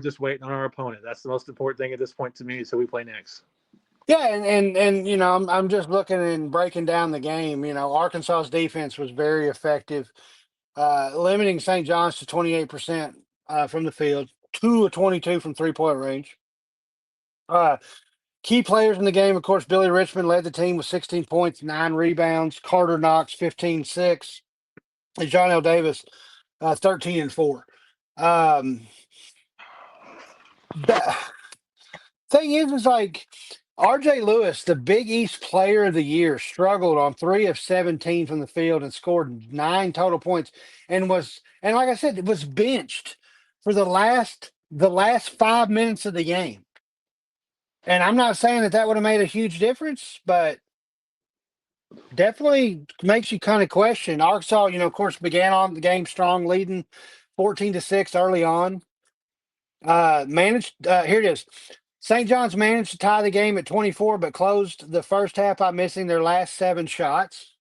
S1: just waiting on our opponent. That's the most important thing at this point to me. So we play next.
S2: yeah, and I'm just looking and breaking down the game. Arkansas's defense was very effective, limiting St. John's to 28% from the field, 2 of 22 from 3-point range. Uh, Key players in the game, of course, Billy Richmond led the team with 16 points, 9 rebounds. Carter Knox 15-6, and John L. Davis 13-4. Um, the thing is like RJ Lewis, the Big East Player of the Year, struggled on 3 of 17 from the field and scored 9 total points, and like I said, it was benched for the last 5 minutes of the game. And I'm not saying that would have made a huge difference, but definitely makes you kind of question. Arkansas, of course, began on the game strong, leading 14-6 early on. Managed here it is. St. John's managed to tie the game at 24, but closed the first half by missing their last 7 shots,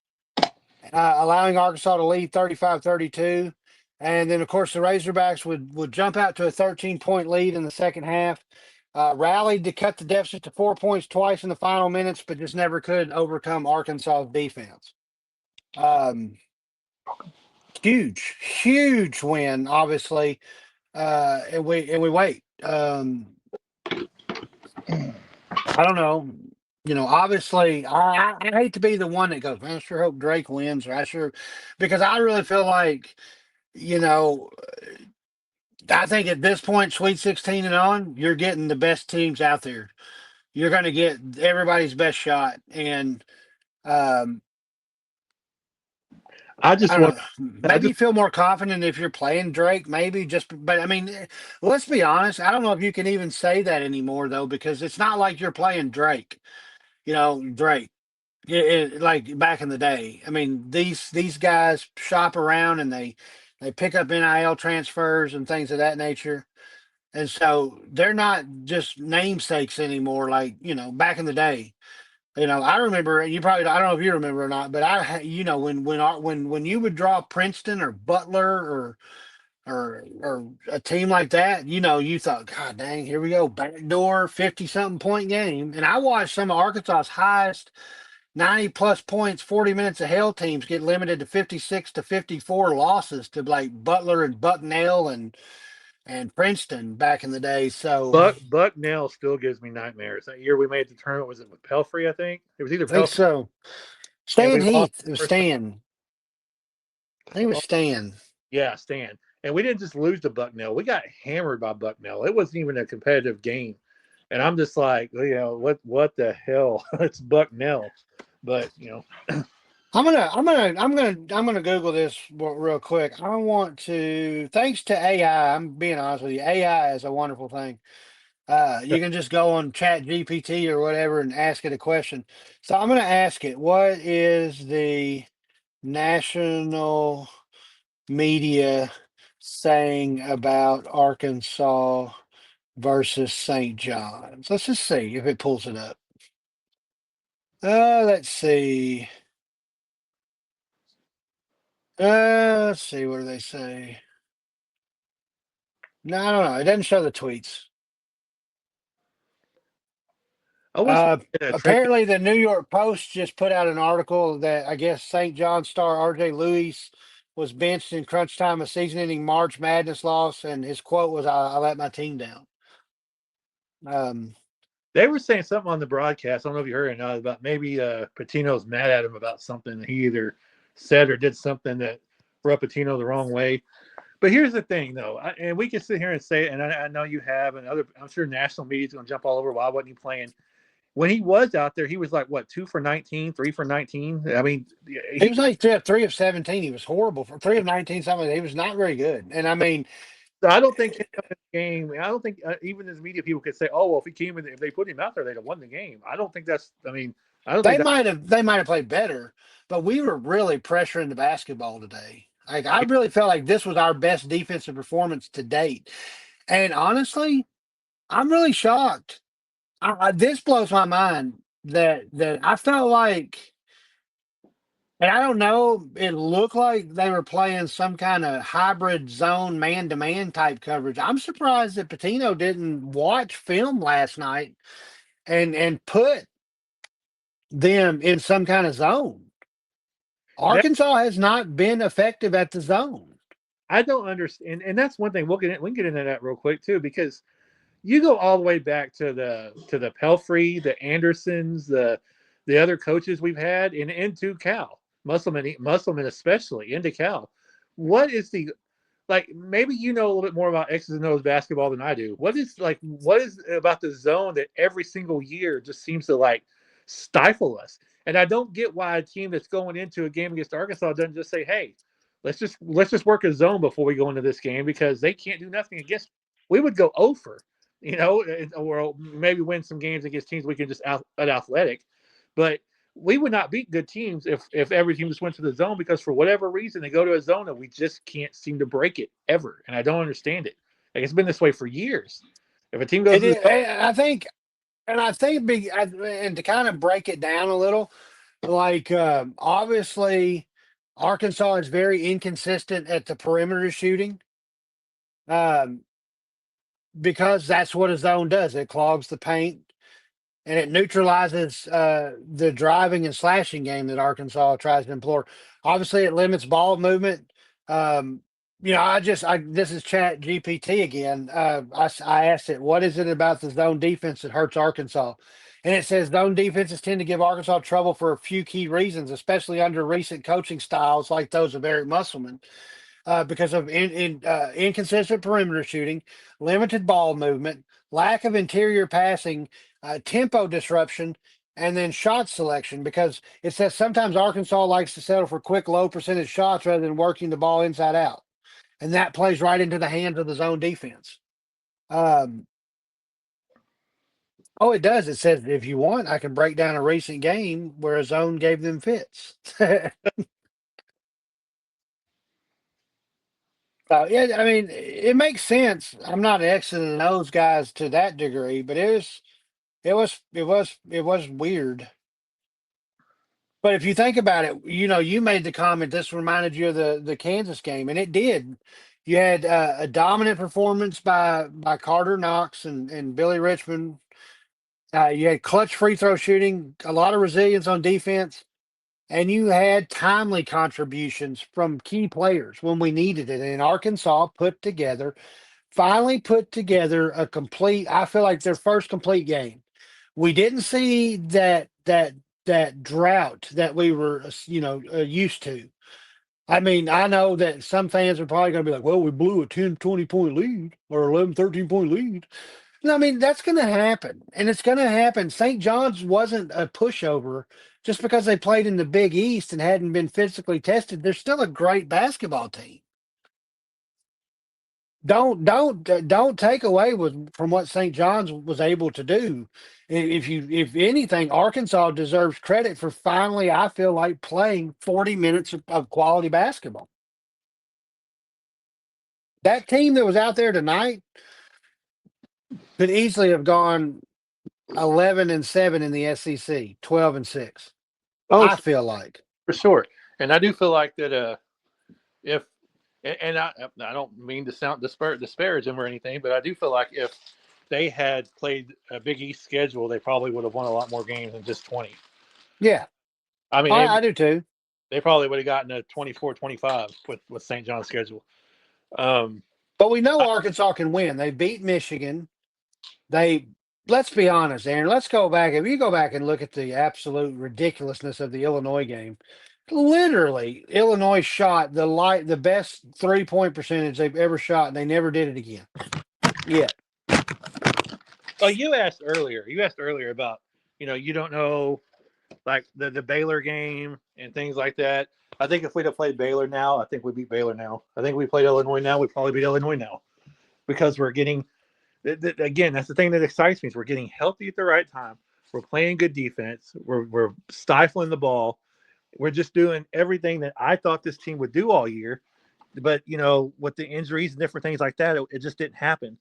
S2: allowing Arkansas to lead 35-32. And then, of course, the Razorbacks would jump out to a 13-point lead in the second half. Rallied to cut the deficit to 4 points twice in the final minutes, but just never could overcome Arkansas's defense. Um, huge win, obviously. And we wait. I don't know. Obviously, I hate to be the one that goes, man, I sure hope Drake wins, or because I really feel like, you know, I think at this point, Sweet 16 and on, you're getting the best teams out there. You're going to get everybody's best shot. And um,
S1: I
S2: I
S1: just
S2: don't
S1: want.
S2: know.
S1: I
S2: Maybe
S1: just
S2: you feel more confident if you're playing Drake, but I mean, let's be honest. I don't know if you can even say that anymore, though, because it's not like you're playing Drake, Drake. Like back in the day. I mean, these guys shop around and they pick up NIL transfers and things of that nature. And so they're not just namesakes anymore, like, back in the day. I remember I don't know if you remember or not, but when you would draw Princeton or Butler or a team like that, you thought, God dang, here we go, backdoor 50 something point game. And I watched some of Arkansas's highest 90 plus points, 40 minutes of hell teams get limited to 56-54 losses to like Butler and Bucknell and Princeton back in the day. So
S1: Bucknell still gives me nightmares. That year we made the tournament, was it with Pelfrey? I think it was either
S2: I think
S1: Pelfrey,
S2: so.
S1: and
S2: Stan
S1: we lost
S2: Heath, it was
S1: the first round.
S2: Stan. I think it was Stan.
S1: Yeah, Stan. And we didn't just lose to Bucknell; we got hammered by Bucknell. It wasn't even a competitive game, and I'm just like, what the hell? It's Bucknell, but
S2: I'm gonna Google this real quick. I want to. Thanks to AI, I'm being honest with you. AI is a wonderful thing. You can just go on Chat GPT or whatever and ask it a question. So I'm gonna ask it, what is the national media saying about Arkansas versus St. John's? Let's just see if it pulls it up. Let's see. Let's see. What do they say? No, I don't know. It doesn't show the tweets.
S1: I wish we
S2: Uh,
S1: could get a Trey.
S2: apparently, the New York Post just put out an article that I guess St. John star RJ Lewis was benched in crunch time, a season-ending March Madness loss, and his quote was, "I let my team down." Um,
S1: They were saying something on the broadcast. I don't know if you heard it or not, about maybe Patino's mad at him about something he either said or did something that rubbed Patino the wrong way. But here's the thing, though, and we can sit here and say it, and I know you have, and I'm sure national media's going to jump all over. Why wasn't he playing? When he was out there, he was like, what, 2 for 19, 3 for 19? I mean,
S2: he was like three of 17. He was horrible for 3 of 19. Something he was not very good. And I mean,
S1: I don't think him in the game. I don't think even as media people could say, "Oh, well, if he came in, if they put him out there, they'd have won the game." I don't think that's. I mean, I don't think that.
S2: they might have played better, but we were really pressuring the basketball today. Like I really felt like this was our best defensive performance to date. And honestly, I'm really shocked. This blows my mind that I felt like, and I don't know, it looked like they were playing some kind of hybrid zone man to man type coverage. I'm surprised that Patino didn't watch film last night and put them in some kind of zone.
S1: That
S2: Arkansas has not been effective at the zone.
S1: I don't understand, and that's one thing we can get into that real quick too, because you go all the way back to the Pelfrey, the Andersons, the other coaches we've had, and into Cal Musselman especially into Cal. What is the like? Maybe you know a little bit more about X's and O's basketball than I do. What is about the zone that every single year just seems to like stifle us? And I don't get why a team that's going into a game against Arkansas doesn't just say, "Hey, Let's just work a zone before we go into this game because they can't do nothing against. We would go over, or maybe win some games against teams we can just out athletic, but we would not beat good teams if every team just went to the zone because for whatever reason they go to a zone and we just can't seem to break it ever, and I don't understand it. Like it's been this way for years. If a team goes
S2: It
S1: to the
S2: is, I think, and I think, and to kind of break it down a little, like obviously, Arkansas is very inconsistent at the perimeter shooting, um, because that's what a zone does. It clogs the paint and it neutralizes the driving and slashing game that Arkansas tries to employ. Obviously, it limits ball movement. Um, I this is Chat GPT again. I asked it, what is it about the zone defense that hurts Arkansas? And it says zone defenses tend to give Arkansas trouble for a few key reasons, especially under recent coaching styles like those of Eric Musselman, because of inconsistent perimeter shooting, limited ball movement, lack of interior passing, tempo disruption, and then shot selection. Because it says sometimes Arkansas likes to settle for quick, low percentage shots rather than working the ball inside out, and that plays right into the hands of the zone defense. Um, oh, it does. It says if you want, I can break down a recent game where a zone gave them fits. So yeah, I mean, it makes sense. I'm not Xing and O's guys to that degree, but it was weird. But if you think about it, you made the comment this reminded you of the Kansas game, and it did. You had a dominant performance by Carter Knox and Billy Richmond. You had clutch free throw shooting, a lot of resilience on defense, and you had timely contributions from key players when we needed it. And Arkansas finally put together a complete, I feel like their first complete game. We didn't see that drought that we were used to. I mean, I know that some fans are probably going to be like, well, we blew a 10, 20 point lead or 11, 13 point lead. No, I mean, that's going to happen. And it's going to happen. St. John's wasn't a pushover just because they played in the Big East and hadn't been physically tested. They're still a great basketball team. Don't take away from what St. John's was able to do. If anything, Arkansas deserves credit for finally, I feel like, playing 40 minutes of quality basketball. That team that was out there tonight could easily have gone 11-7 in the SEC, 12-6.
S1: oh
S2: I feel like.
S1: for sure, and I do feel like that if and I don't mean to sound disparage them or anything, but I do feel like if they had played a Big East schedule, they probably would have won a lot more games than just 20.
S2: Yeah,
S1: I mean,
S2: I do too.
S1: they probably would have gotten a 24-25 with St. John's schedule. Um,
S2: But we know
S1: I,
S2: Arkansas can win. They beat Michigan. They Let's be honest, Aaron. Let's go back. If you go back and look at the absolute ridiculousness of the Illinois game, literally Illinois shot the best 3-point percentage they've ever shot, and they never did it again. Yet.
S1: oh, you asked earlier. You asked earlier about you don't know like the Baylor game and things like that. I think if we'd have played Baylor now, I think we beat Baylor now. I think we played Illinois now, we probably beat Illinois now because we're getting again. That's the thing that excites me is we're getting healthy at the right time. We're playing good defense. We're stifling the ball. We're just doing everything that I thought this team would do all year. But with the injuries and different things like that, it just didn't happen.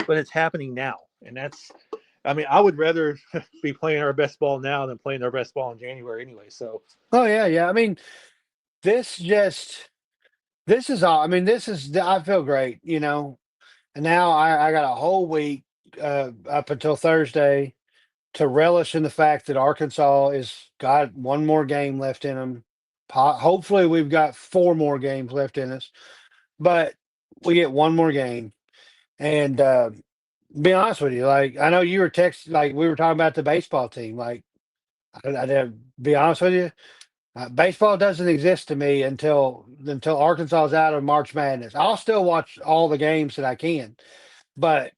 S1: But it's happening now, and that's. I mean, I would rather be playing our best ball now than playing our best ball in January anyway. So,
S2: Oh yeah, yeah. I mean, this just this is all. I mean, I feel great, And now I got a whole week up until Thursday to relish in the fact that Arkansas is got one more game left in them. Hopefully, we've got four more games left in us, but we get one more game. And be honest with you, like I know you were like we were talking about the baseball team. Like I be honest with you, baseball doesn't exist to me until Arkansas is out of March Madness. I'll still watch all the games that I can, but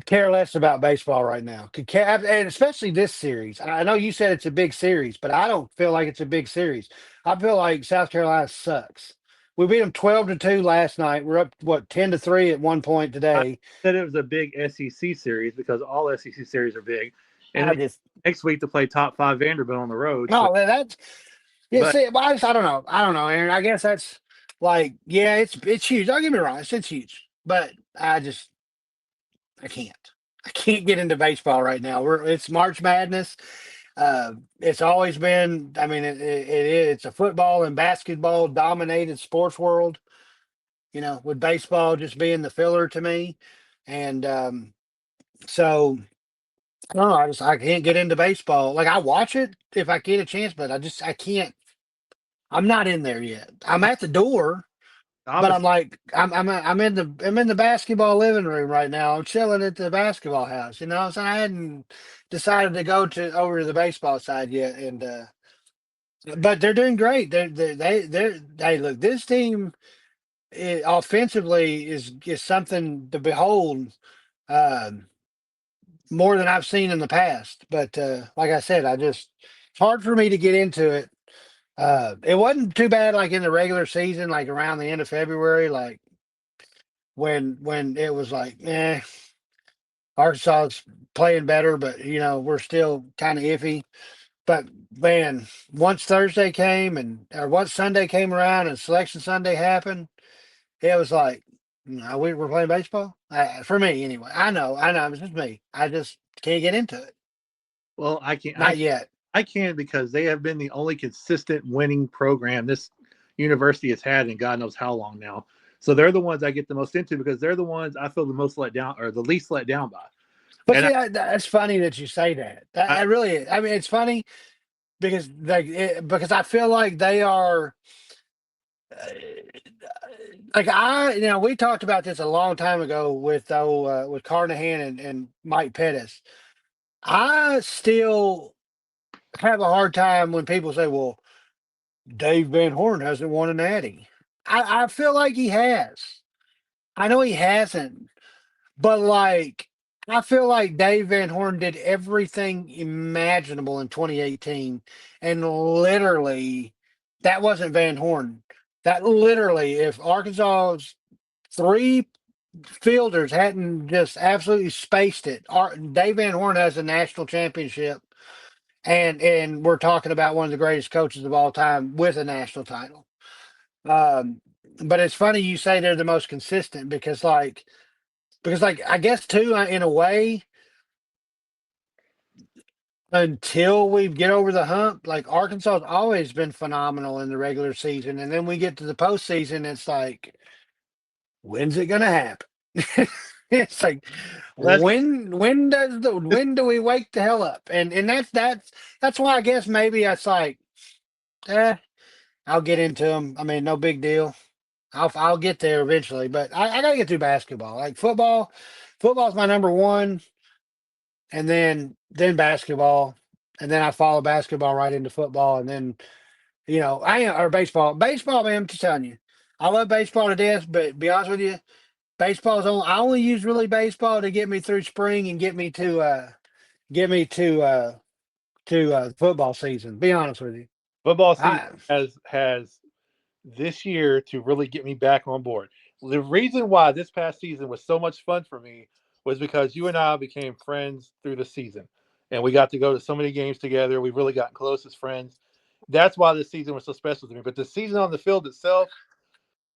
S2: care less about baseball right now. Could care, and especially this series. I know you said it's a big series, but I don't feel like it's a big series. I feel like South Carolina sucks. We beat them 12-2 last night. We're up what 10-3 at one point
S1: I
S2: today.
S1: said it was a big SEC series because all SEC series are big, and
S2: I
S1: then
S2: just
S1: next week to play top five Vanderbilt on the road. So,
S2: no, that's yeah.
S1: but
S2: See, well, I don't know. I don't know, Aaron. I guess that's like yeah, it's huge. Don't get me wrong, it's huge, but I can't. I can't get into baseball right now. It's March Madness. It's always been. I mean, it's a football and basketball dominated sports world. You know, with baseball just being the filler to me, and so I don't know. I can't get into baseball. Like I watch it if I get a chance, but I can't. I'm not in there yet. I'm
S1: I'm
S2: at the door,
S1: the
S2: but
S1: opposite.
S2: I'm in the basketball living room right now. I'm chilling at the basketball house. You know, so I hadn't decided to go to over to the baseball side yet, and but they're doing great. They're hey look, this team offensively is something to behold. Um, More than I've seen in the past. But like I said, it's hard for me to get into it. It wasn't too bad like in the regular season, like around the end of February, like when it was like, Arkansas is playing better, but we're still kind of iffy. But man, once Thursday came and or once Sunday came around and Selection Sunday happened, it was like, we're playing baseball. For me, anyway. I know, it's just me. I just can't get into it.
S1: Well,
S2: Not yet.
S1: I can because they have been the only consistent winning program this university has had in God knows how long now. So they're the ones I get the most into because they're the ones I feel the most let down or the least let down by.
S2: But
S1: And
S2: see, that's funny that you say that.
S1: I,
S2: I really, I mean, it's funny because because I feel like they are uh, like we talked about this a long time ago with Carnahan and Mike Pettis. I still have a hard time when people say, "Well, Dave Van Horn hasn't won a natty." I feel like he has. I know he hasn't, but like, I feel like Dave Van Horn did everything imaginable in 2018, and literally, that wasn't Van Horn. That literally, if Arkansas's three fielders hadn't just absolutely spaced it, Dave Van Horn has a national championship, and we're talking about one of the greatest coaches of all time with a national title. Um, but it's funny you say they're the most consistent because I guess too in a way until we get over the hump, like Arkansas has always been phenomenal in the regular season, and then we get to the postseason, it's like, when's it gonna happen? It's like,
S1: well, that's
S2: when do we wake the hell up? And that's why I guess maybe it's like, eh, I'll get into them. I mean, no big deal. I'll get there eventually, but I gotta get through basketball. Like football's my number one, and then basketball, and then I follow basketball right into football, and then or baseball. Baseball, man, I'm just telling you, I love baseball to death. But to be honest with you, baseball's only I only use really baseball to get me through spring and get me to football season. Be honest with you,
S1: football season
S2: I
S1: has this year to really get me back on board. The reason why this past season was so much fun for me was because you and I became friends through the season, and we got to go to so many games together. We really got close as friends. That's why this season was so special to me. But the season on the field itself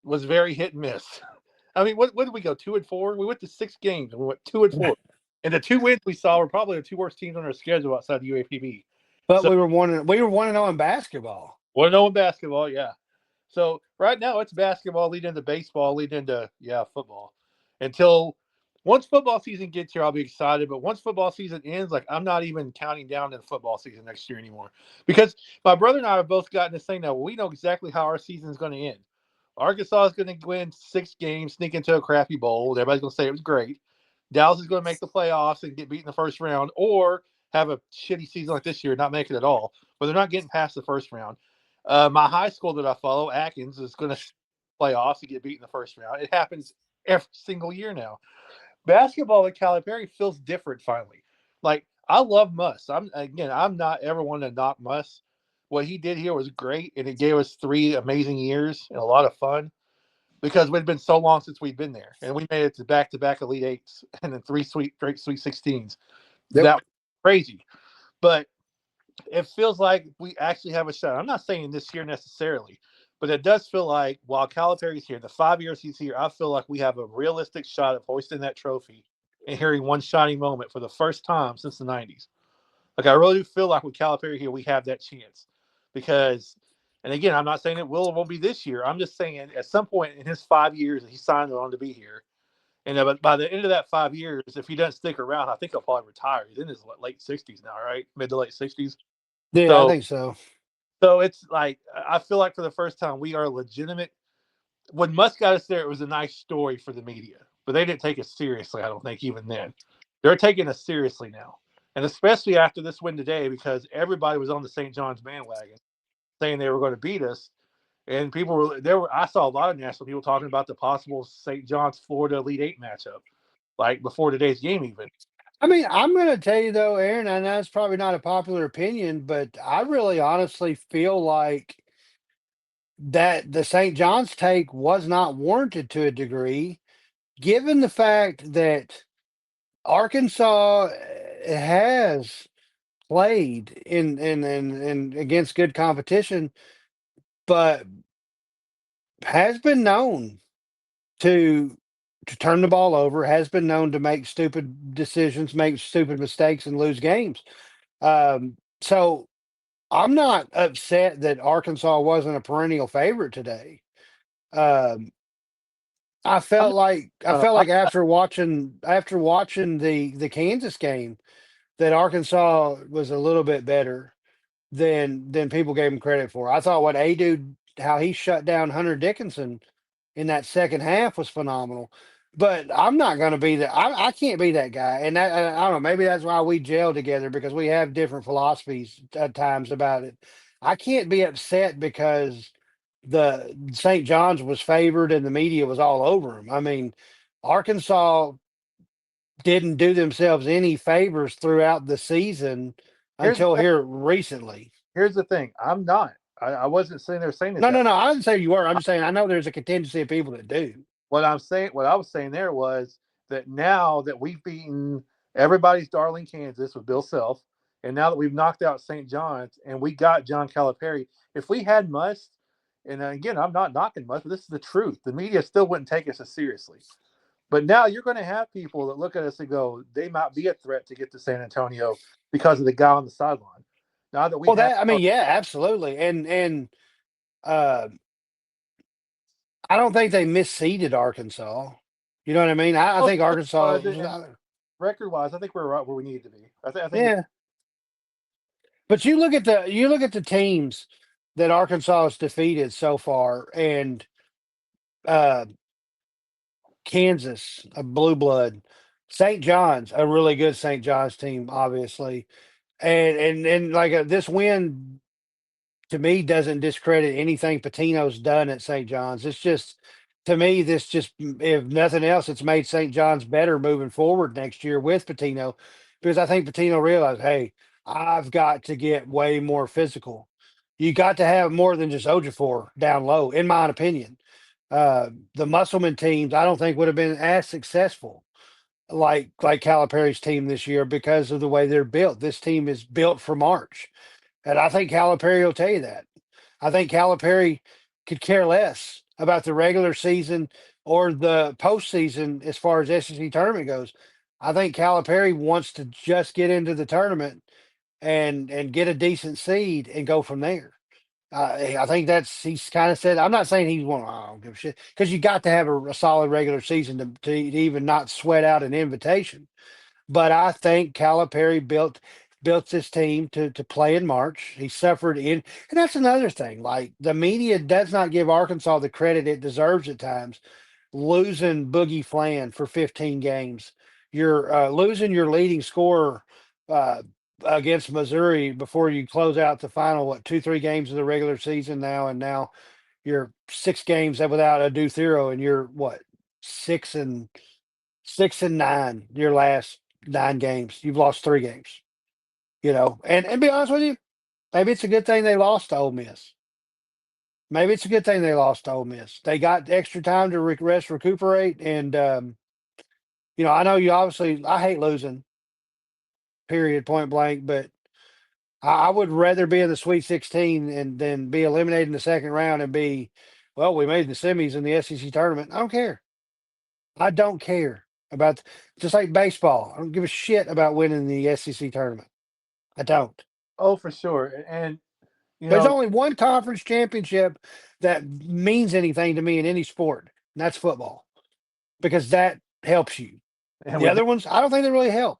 S1: was very hit and miss. I mean, what did we go 2-4? We went to 6 games and we went 2-4. And the two wins we saw were probably the two worst teams on our schedule outside the UAPB.
S2: but
S1: So
S2: we were 1-0 in basketball.
S1: 1-0 in basketball, yeah. So right now it's basketball leading into baseball, leading into football. Until once football season gets here, I'll be excited. But once football season ends, like I'm not even counting down to the football season next year anymore. Because my brother and I have both gotten this thing now. We know exactly how our season is going to end. Arkansas is going to win 6 games, sneak into a crappy bowl. Everybody's going to say it was great. Dallas is going to make the playoffs and get beat in the first round, or have a shitty season like this year, not make it at all. But they're not getting past the first round. My high school that I follow, Atkins, is going to playoffs and get beat in the first round. It happens every single year now. basketball at Calipari feels different finally. Like I love Muss. I'm not ever one to knock Muss. What he did here was great, and it gave us 3 amazing years and a lot of fun because we'd been so long since we'd been there, and we made it to back Elite Eights and then three great Sweet 16s.
S2: Yep.
S1: That was crazy, but it feels like we actually have a shot. I'm not saying this year necessarily, but it does feel like while Calipari's here, the 5 years he's here, I feel like we have a realistic shot of hoisting that trophy and hearing one shining moment for the first time since the 90s. Like, I really do feel like with Calipari here, we have that chance because, and again, I'm not saying it will or won't be this year. I'm just saying at some point in his 5 years that he signed on to be here, and by the end of that 5 years, if he doesn't stick around, I think he'll probably retire. He's in his late 60s now, right? Mid to late 60s.
S2: Yeah, I
S1: So
S2: think so.
S1: so it's like I feel like for the first time we are legitimate. When Musk got us there, it was a nice story for the media, but they didn't take us seriously. I don't think even then. They're taking us seriously now, and especially after this win today, because everybody was on the St. John's bandwagon, saying they were going to beat us, and people were there. I saw a lot of national people talking about the possible St. John's Florida Elite Eight matchup, like before today's game even.
S2: I mean, I'm going to tell you though, Aaron, and that's probably not a popular opinion, but I really honestly feel like that the St. John's take was not warranted to a degree, given the fact that Arkansas has played in against good competition, but has been known to turn the ball over, has been known to make stupid decisions, make stupid mistakes, and lose games. So I'm not upset that Arkansas wasn't a perennial favorite today. Um,
S1: I'm
S2: I felt like after watching the Kansas game that Arkansas was a little bit better than people gave him credit for. I thought what Adu how he shut down Hunter Dickinson in that second half was phenomenal. But I'm not going to be that. I can't be that guy, and I don't know. Maybe that's why we gel together because we have different philosophies at times about it. I can't be upset because the St. John's was favored and the media was all over him. I mean, Arkansas didn't do themselves any favors throughout the season
S1: here's the
S2: until
S1: thing.
S2: here recently.
S1: Here's the thing. I'm not. I wasn't sitting there saying it
S2: No,
S1: that
S2: no,
S1: way.
S2: no. I didn't say you were. I'm just saying I know there's a contingency of people that do.
S1: What I was saying there was that now that we've beaten everybody's darling Kansas with Bill Self, and now that we've knocked out St. John's and we got John Calipari, if we had Must, and again, I'm not knocking Must, but this is the truth. The media still wouldn't take us as seriously. But now you're going to have people that look at us and go, they might be a threat to get to San Antonio because of the guy on the sideline. Now that we
S2: Well,
S1: have,
S2: that I mean, yeah, absolutely. And uh, I don't think they misseeded Arkansas. You know what I mean? I think Arkansas.
S1: and record wise, I think we're right where we need to be. I think
S2: Yeah, but you look at the teams that Arkansas has defeated so far, and uh, Kansas, a blue blood, St. John's, a really good St. John's team, obviously, and like this win to me doesn't discredit anything Patino's done at St. John's. It's just to me, this just if nothing else, it's made St. John's better moving forward next year with Patino, because I think Patino realized, hey, I've got to get way more physical. You got to have more than just Ojafor down low, in my opinion. The Musselman teams, I don't think would have been as successful like Calipari's team this year because of the way they're built. This team is built for March. And I think Calipari will tell you that. I think Calipari could care less about the regular season or the postseason as far as SEC tournament goes. I think Calipari wants to just get into the tournament and get a decent seed and go from there. I think that's he's kind of said. I'm not saying he's one. I don't give a shit because you got to have a solid regular season to even not sweat out an invitation. But I think Calipari built this team to play in March. He suffered in, and that's another thing. Like the media does not give Arkansas the credit it deserves at times. Losing Boogie Flan for 15 games, you're losing your leading scorer uh, against Missouri before you close out the final 2 3 games of the regular season now, and now you're 6 games without a Duthero, and you're what 6 and 6-9 your last 9 games. You've lost 3 games. And be honest with you, maybe it's a good thing they lost to Ole Miss. Maybe it's a good thing they lost to Ole Miss. They got extra time to rest, recuperate, and I know you obviously. I hate losing, period, point blank. But I would rather be in the Sweet 16 and then be eliminated in the second round and be, well, we made the semis in the SEC tournament. I don't care. I don't care about just like baseball. I don't give a shit about winning the SEC tournament. I don't.
S1: Oh, for sure. And you
S2: There's
S1: know,
S2: only one conference championship that means anything to me in any sport, and that's football, because that helps you.
S1: and
S2: The
S1: with
S2: other ones, I don't think they really help.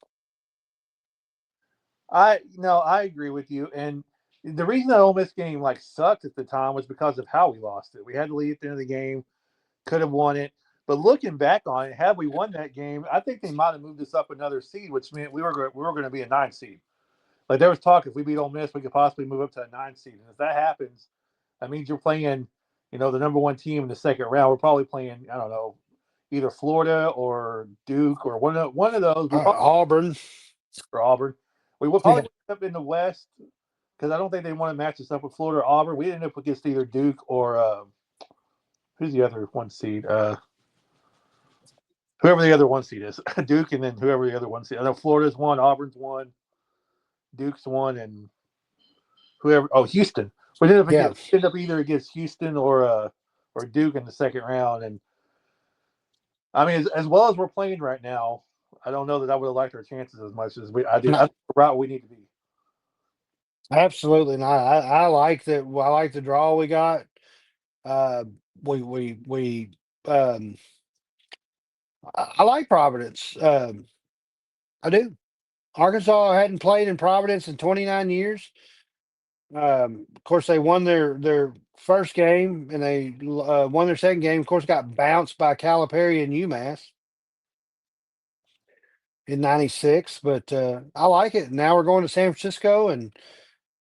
S1: I agree with you. And the reason that Ole Miss game like sucked at the time was because of how we lost it. We had to lead at the end of the game, could have won it. But looking back on it, had we won that game, I think they might have moved us up another seed, which meant we were going to be a 9 seed. Like there was talk if we beat Ole Miss, we could possibly move up to a 9 seed. And if that happens, that means you're playing, the number one team in the second round. We're probably playing, I don't know, either Florida or Duke or one of those. We probably
S2: Auburn,
S1: or Auburn. We will
S2: yeah,
S1: probably end up in the West because I don't think they want to match us up with Florida or Auburn. We end up against either Duke or who's the other one seed? Whoever the other one seed is, Duke, and then whoever the other one seed. I know Florida's one, Auburn's one, Duke's one, and whoever. Oh, Houston.
S2: yeah.
S1: We end up either against Houston or Duke in the second round. And I mean, as well as we're playing right now, I don't know that I would have liked our chances as much as I do. I
S2: No,
S1: think we're right where we need to be.
S2: absolutely not. I like that. I like the draw we got. Uh, we I like Providence. I do. Arkansas hadn't played in Providence in 29 years. Of course, they won their first game and they won their second game. Of course, got bounced by Calipari and UMass in '96. But I like it. Now we're going to San Francisco and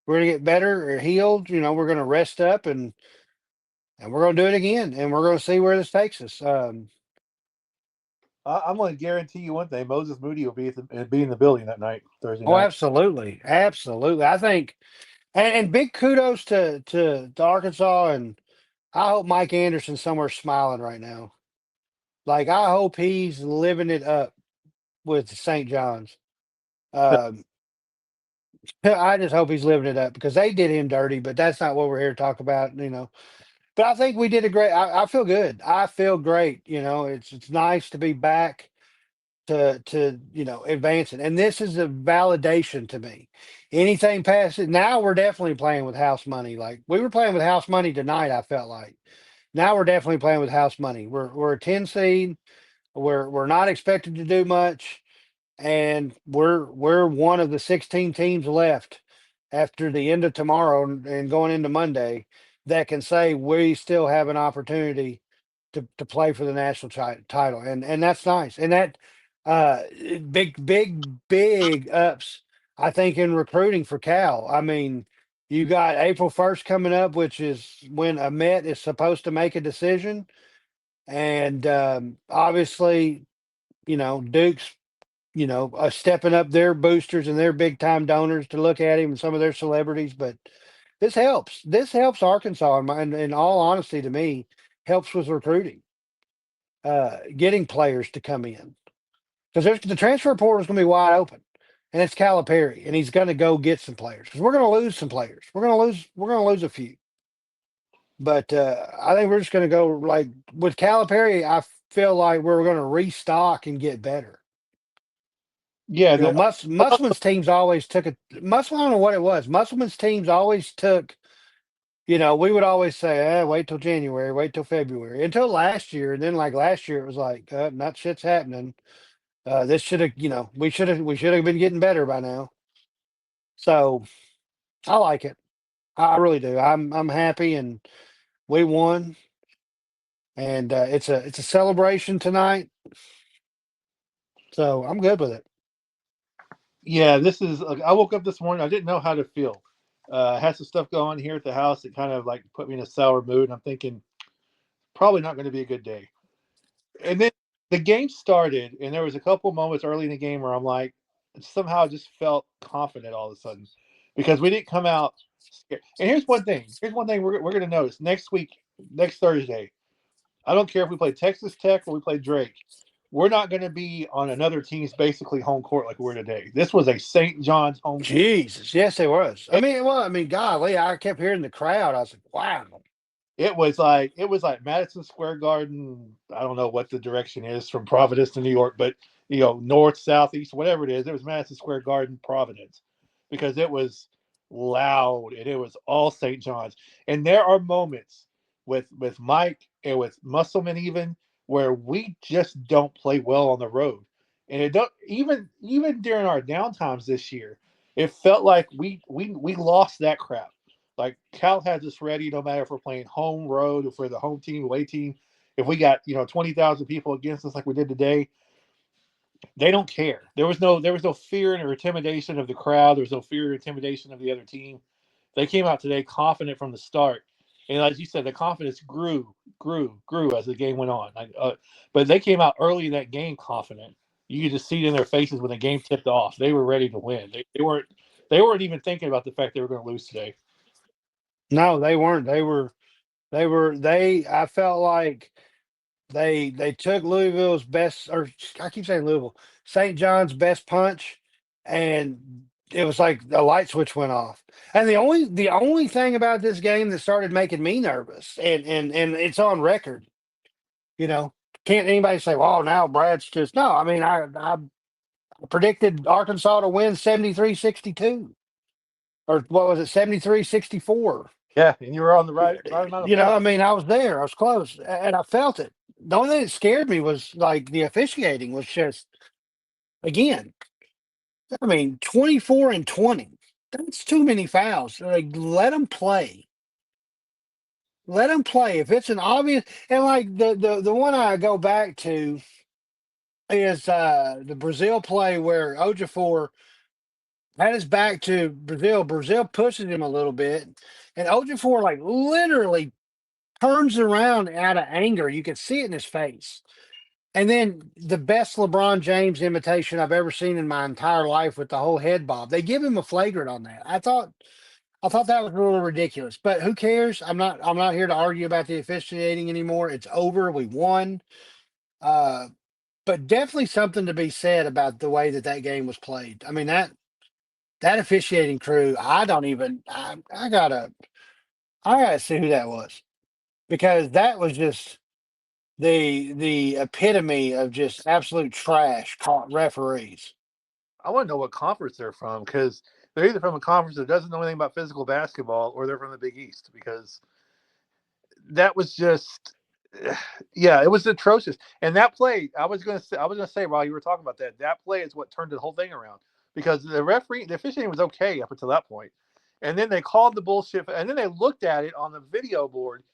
S2: we're going to get better or healed. We're going to rest up and we're going to do it again. And we're going to see where this takes us.
S1: I'm going to guarantee you one thing: Moses Moody will be in the building that night, Thursday
S2: Oh,
S1: night.
S2: absolutely, absolutely. I think, and big kudos to Arkansas, and I hope Mike Anderson's somewhere smiling right now. Like I hope he's living it up with St. John's. Um, I just hope he's living it up because they did him dirty, but that's not what we're here to talk about. But I think we did a great. I feel good. I feel great. It's nice to be back to advancing, and this is a validation to me. Anything past it, now we're definitely playing with house money. Like we were playing with house money tonight. I felt like now we're definitely playing with house money. We're a 10 seed. We're not expected to do much, and we're one of the 16 teams left after the end of tomorrow and going into Monday that can say we still have an opportunity to play for the national title, and that's nice. And that uh big ups, I think, in recruiting for Cal. I mean, you got April 1st coming up, which is when a Met is supposed to make a decision, and obviously, Duke's, stepping up their boosters and their big time donors to look at him and some of their celebrities. But this helps. This helps Arkansas, in all honesty, to me, helps with recruiting, getting players to come in because the transfer portal is going to be wide open, and it's Calipari, and he's going to go get some players because we're going to lose some players. We're going to lose a few, but I think we're just going to go like with Calipari. I feel like we're going to restock and get better.
S1: Yeah,
S2: Musselman's teams always took it. Musselman, I don't know what it was. Musselman's teams always took. We would always say, wait till January, wait till February, until last year, and then like last year, it was like, not shit's happening. This should have, we should have been getting better by now. So I like it. I really do. I'm happy, and we won, and it's a celebration tonight. So I'm good with it.
S1: yeah. This is. Like, I woke up this morning. I didn't know how to feel. I had some stuff going here at the house that kind of like put me in a sour mood. And I'm thinking probably not going to be a good day. And then the game started, and there was a couple moments early in the game where I'm like, somehow I just felt confident all of a sudden because we didn't come out scared. And here's one thing. Here's one thing we're going to notice next week, next Thursday. I don't care if we play Texas Tech or we play Drake. We're not going to be on another team's basically home court like we're today. This was a St. John's home game.
S2: Jesus, yes, it was. I mean, golly, I kept hearing the crowd. I was like, wow.
S1: It was like Madison Square Garden. I don't know what the direction is from Providence to New York, but north, south, east, whatever it is, it was Madison Square Garden, Providence, because it was loud and it was all St. John's. And there are moments with Mike and with Musselman even where we just don't play well on the road. And it don't even during our downtimes this year, it felt like we lost that crap. Like Cal has us ready no matter if we're playing home, road, if we're the home team, away team. If we got 20,000 people against us like we did today, they don't care. There was no fear or intimidation of the crowd. There was no fear or intimidation of the other team. They came out today confident from the start, and as you said, the confidence grew as the game went on. But they came out early in that game confident. You could just see it in their faces when the game tipped off. They were ready to win. They weren't even thinking about the fact they were going to lose today.
S2: No, they weren't. I felt like they took Louisville's best, or I keep saying Louisville, St. John's best punch, and it was like a light switch went off. And the only thing about this game that started making me nervous, and it's on record, you know, can't anybody say, "Well, now Brad's just," no. I mean, I predicted Arkansas to win 73-62, or what was it, 73-64.
S1: Yeah, and you were on the right amount of
S2: I
S1: ball.
S2: mean, I was there, I was close, and I felt it. The only thing that scared me was like the officiating was just, again, I mean, 24 and 20. That's too many fouls. Like, let them play. Let them play. If it's an obvious, and like the one I go back to is the Brazil play where Ojafor had his back to Brazil. Brazil pushes him a little bit, and Ojafor like literally turns around out of anger. You can see it in his face. And then the best LeBron James imitation I've ever seen in my entire life with the whole head bob. They give him a flagrant on that. I thought that was a little ridiculous. But who cares? I'm not here to argue about the officiating anymore. It's over. We won. Uh, but definitely something to be said about the way that game was played. I mean, that officiating crew, I don't even I gotta see who that was, because that was just the epitome of just absolute trash caught referees.
S1: I want to know what conference they're from because they're either from a conference that doesn't know anything about physical basketball or they're from the Big East because that was just, yeah, it was atrocious. And that play, I was gonna say while you were talking about that play is what turned the whole thing around because the officiating was okay up until that point, and then they called the bullshit, and then they looked at it on the video board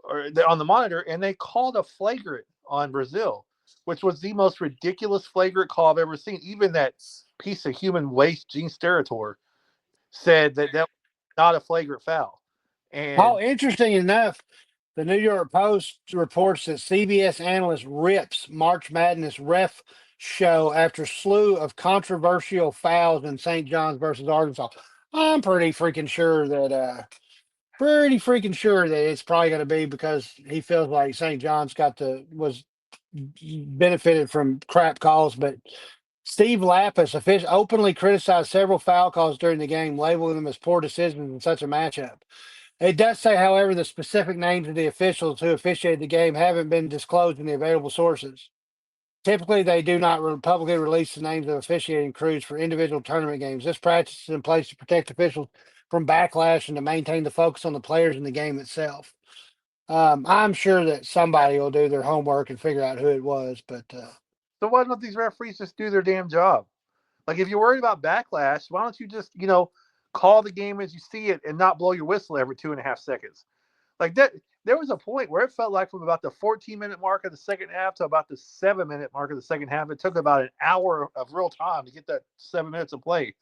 S1: or on the monitor, and they called a flagrant on Brazil, which was the most ridiculous flagrant call I've ever seen. Even that piece of human waste, Gene Steratore, said that was not a flagrant foul.
S2: Oh,
S1: And
S2: interesting enough, the New York Post reports that CBS analyst rips March Madness ref show after slew of controversial fouls in St. John's versus Arkansas. I'm pretty freaking sure that it's probably going to be because he feels like St. John's was benefited from crap calls. But Steve Lapis openly criticized several foul calls during the game, labeling them as poor decisions in such a matchup. It does say, however, the specific names of the officials who officiated the game haven't been disclosed in the available sources. Typically, they do not publicly release the names of officiating crews for individual tournament games. This practice is in place to protect officials from backlash and to maintain the focus on the players in the game itself. I'm sure that somebody will do their homework and figure out who it was, but
S1: so why don't these referees just do their damn job? Like if you're worried about backlash, why don't you just call the game as you see it and not blow your whistle every 2.5 seconds? Like that, there was a point where it felt like from about the 14-minute mark of the second half to about the 7-minute mark of the second half, it took about an hour of real time to get that 7 minutes of play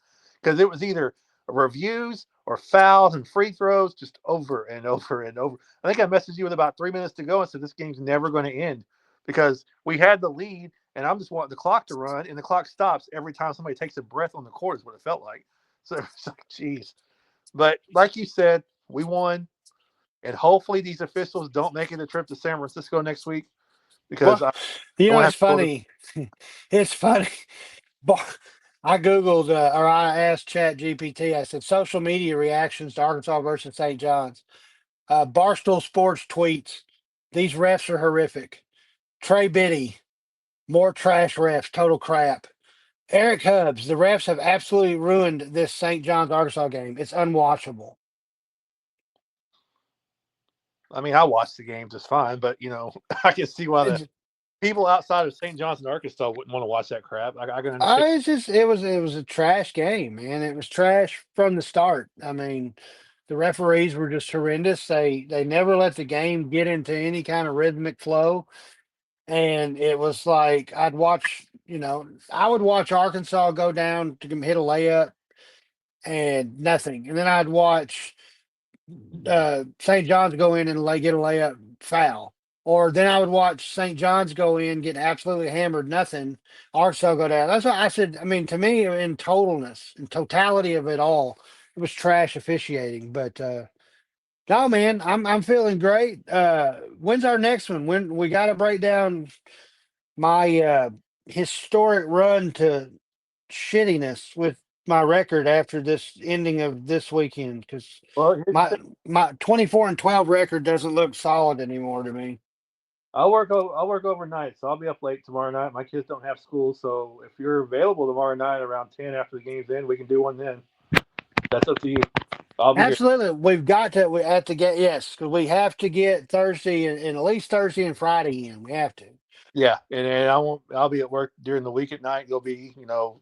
S1: because it was either reviews or fouls and free throws just over and over and over. I think I messaged you with about 3 minutes to go and said this game's never going to end because we had the lead, and I'm just wanting the clock to run, and the clock stops every time somebody takes a breath on the court. Is what it felt like. So it's like, geez. But like you said, we won, and hopefully these officials don't make it a trip to San Francisco next week because
S2: Well, you
S1: I
S2: know,
S1: want to have
S2: it's
S1: to go to.
S2: funny. It's funny. Bar- I Googled or I asked Chat GPT, I said, social media reactions to Arkansas versus St. John's. Barstool Sports tweets, these refs are horrific. Trey Biddy, more trash refs, total crap. Eric Hubbs, the refs have absolutely ruined this St. John's Arkansas game. It's unwatchable.
S1: I mean, I watched the game just fine, but I can see why the
S2: It's,
S1: people outside of St. John's and Arkansas wouldn't want to watch that crap. I can understand.
S2: it's just it was a trash game, man. It was trash from the start. I mean, the referees were just horrendous. They never let the game get into any kind of rhythmic flow. And it was like I'd watch, I would watch Arkansas go down to hit a layup and nothing. And then I'd watch St. John's go in and get a layup foul. Or then I would watch St. John's go in, get absolutely hammered, nothing. Arkansas go down. That's what I said. I mean, to me, in totalness, in totality of it all, it was trash officiating. But no, man, I'm feeling great. When's our next one? When we got to break down my historic run to shittiness with my record after this ending of this weekend because
S1: Well, here's the
S2: my
S1: thing.
S2: my 24-12 record doesn't look solid anymore to me.
S1: I'll work overnight, so I'll be up late tomorrow night. My kids don't have school, so if you're available tomorrow night around 10 after the game's in, we can do one then. That's up to you. I'll be here.
S2: Absolutely, we have to get, yes, because we have to get Thursday and at least Thursday and Friday in. We have to.
S1: Yeah, and I won't. I'll be at work during the week at night. You'll be,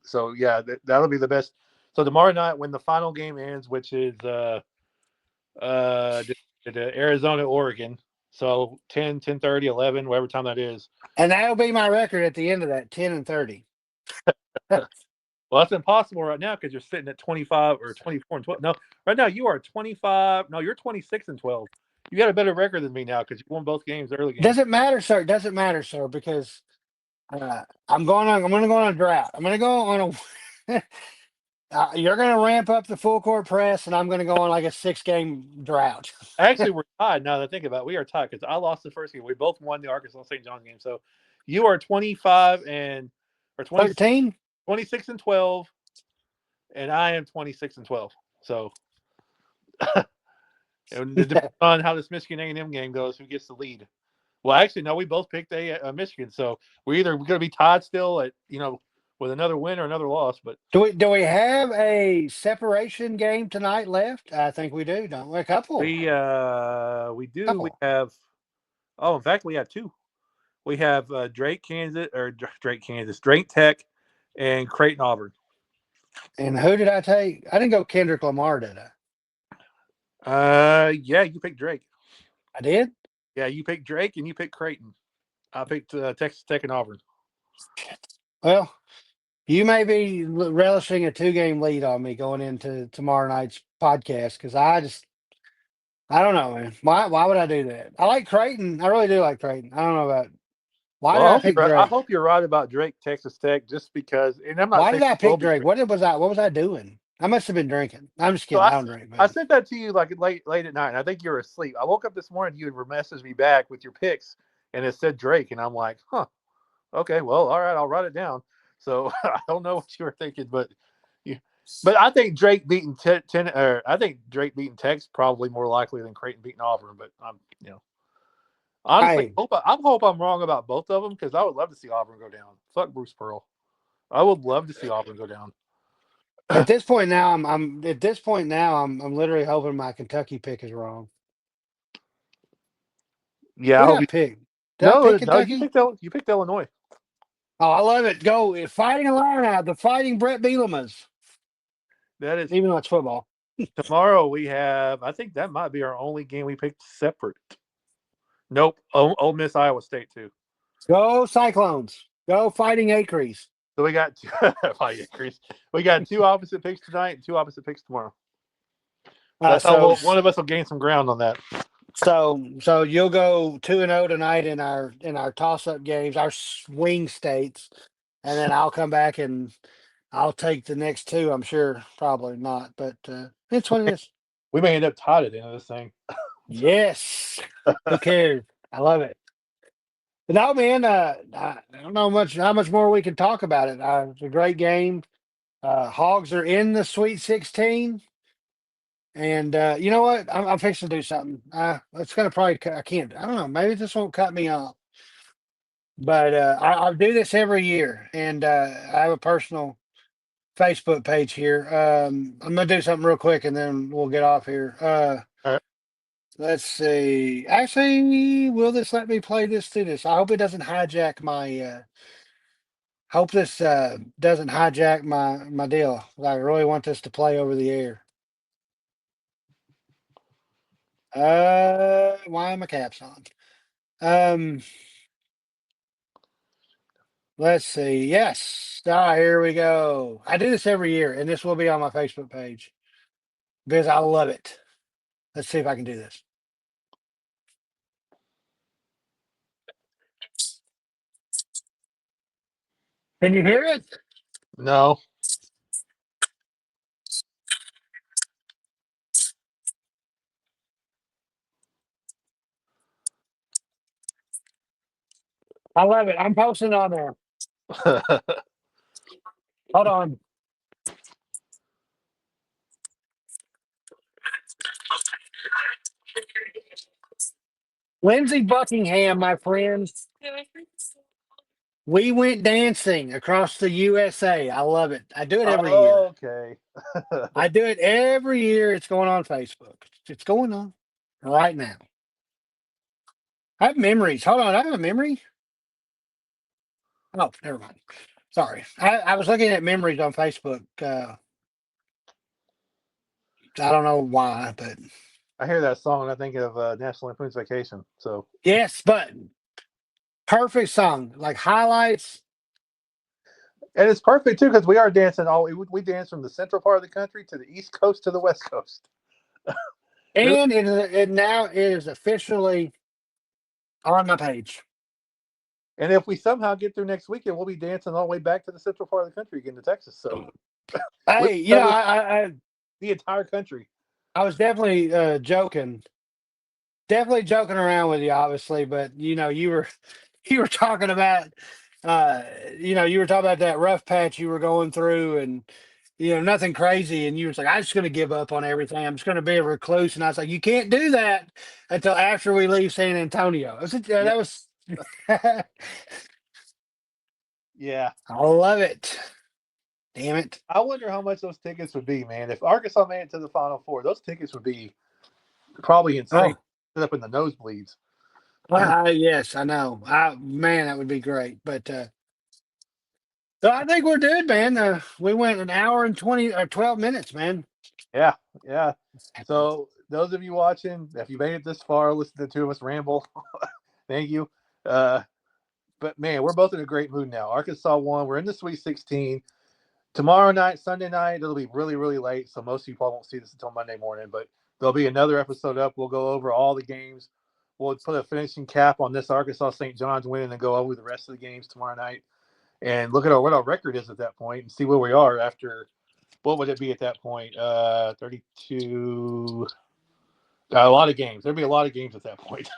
S1: So yeah, that'll be the best. So tomorrow night, when the final game ends, which is uh Arizona Oregon, so 10, 10:30, 11, whatever time that is.
S2: And that'll be my record at the end of that, 10-30.
S1: Well, that's impossible right now because you're sitting at 25 or 24 and 12. No, right now you are 25. No, you're 26 and 12. You got a better record than me now because you won both games, early games.
S2: Doesn't matter, sir. Doesn't matter, sir, because I'm going to go on a drought. I'm going to go on a. You're going to ramp up the full court press, and I'm going to go on like a 6-game drought.
S1: Actually, we're tied now that I think about it. We are tied because I lost the first game. We both won the Arkansas St. John game. So you are 25 and or 20,
S2: 13?
S1: 26 and 12, and I am 26 and 12. So it depends on how this Michigan A&M game goes, who gets the lead. Well, actually, no, we both picked a Michigan, so we're either going to be tied still at with another win or another loss. But
S2: Do we have a separation game tonight left? I think we do, don't we? A couple.
S1: we do. We
S2: Couple.
S1: have. Oh, in fact, we have two. We have Drake, Kansas, or Drake, Kansas, Drake Tech, and Creighton, Auburn.
S2: And who did I take? I didn't go Kendrick Lamar, did I?
S1: Yeah, you picked Drake.
S2: I did?
S1: Yeah, you picked Drake, and you picked Creighton. I picked Texas Tech and Auburn.
S2: Well, you may be relishing a 2-game lead on me going into tomorrow night's podcast because I don't know, man. Why would I do that? I like Creighton. I really do like Creighton. I don't know about why
S1: Well,
S2: did I pick
S1: I
S2: Drake?
S1: hope you're right about Drake, Texas Tech, just because. And I'm not
S2: Why
S1: saying
S2: did I
S1: we'll
S2: pick
S1: be
S2: Drake?
S1: great.
S2: What was I doing? I must have been drinking. I'm just
S1: So
S2: kidding. I don't drink,
S1: I
S2: but
S1: sent that to you like late at night. And I think you were asleep. I woke up this morning. You had messaged me back with your picks, and it said Drake, and I'm like, huh, okay, well, all right, I'll write it down. So I don't know what you were thinking, but you, but I think Drake beating I think Drake beating Tech's probably more likely than Creighton beating Auburn. But honestly,
S2: hey,
S1: I hope I'm wrong about both of them because I would love to see Auburn go down. Fuck Bruce Pearl. I would love to see Auburn go down.
S2: at this point now, I'm at this point now, I'm literally hoping my Kentucky pick is wrong.
S1: Yeah,
S2: Who
S1: I
S2: did
S1: hope
S2: I
S1: you.
S2: pick? Did I
S1: No,
S2: pick
S1: no,
S2: Kentucky?
S1: You picked Illinois.
S2: Oh, I love it. Go fighting Illini, the fighting Brett Bielema's,
S1: That is
S2: even though it's football.
S1: tomorrow. We have. I think that might be our only game we picked separate. Nope. Ole Miss, Iowa State too.
S2: Go Cyclones. Go fighting Acres.
S1: So we got two, Chris. We got two opposite picks tonight and two opposite picks tomorrow. So that's how
S2: So
S1: one of us will gain some ground on that.
S2: So you'll go 2-0 tonight in our toss up games, our swing states, and then I'll come back and I'll take the next two. I'm sure, probably not, but it's what it is.
S1: We may end up tied at the end of this thing.
S2: Yes, who cares? I love it. But no, man, I don't know much how much more we can talk about it. It's a great game. Hogs are in the Sweet 16. And you know what? I'm fixing to do something. It's gonna probably. I can't. I don't know. Maybe this won't cut me off. But I do this every year, and I have a personal Facebook page here. I'm gonna do something real quick, and then we'll get off here.
S1: All right.
S2: Let's see. Actually, will this let me play this through this? I hope it doesn't hijack my. Hope this doesn't hijack my deal. I really want this to play over the air. Why are my caps on? Um, let's see. Yes. Here we go. I do this every year, and this will be on my Facebook page because I love it. Let's see if I can do this. Can you hear it?
S1: No.
S2: I love it. I'm posting on there. Hold on. Lindsey Buckingham, my friends. We went dancing across the USA. I love it. I do it every year.
S1: Okay.
S2: I do it every year. It's going on Facebook. It's going on right now. I have memories. Hold on. I have a memory. Oh, never mind. Sorry. I was looking at memories on Facebook. I don't know why, but
S1: I hear that song and I think of National Lampoon's Vacation. So,
S2: yes, but perfect song. Like highlights.
S1: and it's perfect too because we are dancing we dance from the central part of the country to the east coast to the west coast. Really?
S2: And it now is officially on my page.
S1: And if we somehow get through next weekend, we'll be dancing all the way back to the central part of the country again to Texas. So we
S2: Hey,
S1: cover
S2: I
S1: the entire country.
S2: I was definitely definitely joking around with you, obviously, but you were you were talking about you were talking about that rough patch you were going through, and nothing crazy, and you was like, I'm just going to give up on everything. I'm just going to be a recluse, and I was like, you can't do that until after we leave San Antonio.
S1: Yeah.
S2: That was I
S1: Yeah.
S2: love it. Damn it.
S1: I wonder how much those tickets would be, man. If Arkansas made it to the Final Four, those tickets would be probably insane.
S2: Oh,
S1: Set up in the nosebleeds.
S2: yes, I know. Man, that would be great. But so I think we're good, man. We went an hour and 20 or 12 minutes, man.
S1: Yeah, yeah. So those of you watching, if you made it this far, listen to the two of us ramble. Thank you. Uh, but man, we're both in a great mood now. Arkansas won. We're in the Sweet 16. Tomorrow night, Sunday night, it'll be really, really late. So most of you probably won't see this until Monday morning. But there'll be another episode up. We'll go over all the games. We'll put a finishing cap on this Arkansas St. John's win and then go over the rest of the games tomorrow night and look at what our record is at that point and see where we are after. What would it be at that point? 32. A lot of games. There'd be a lot of games at that point.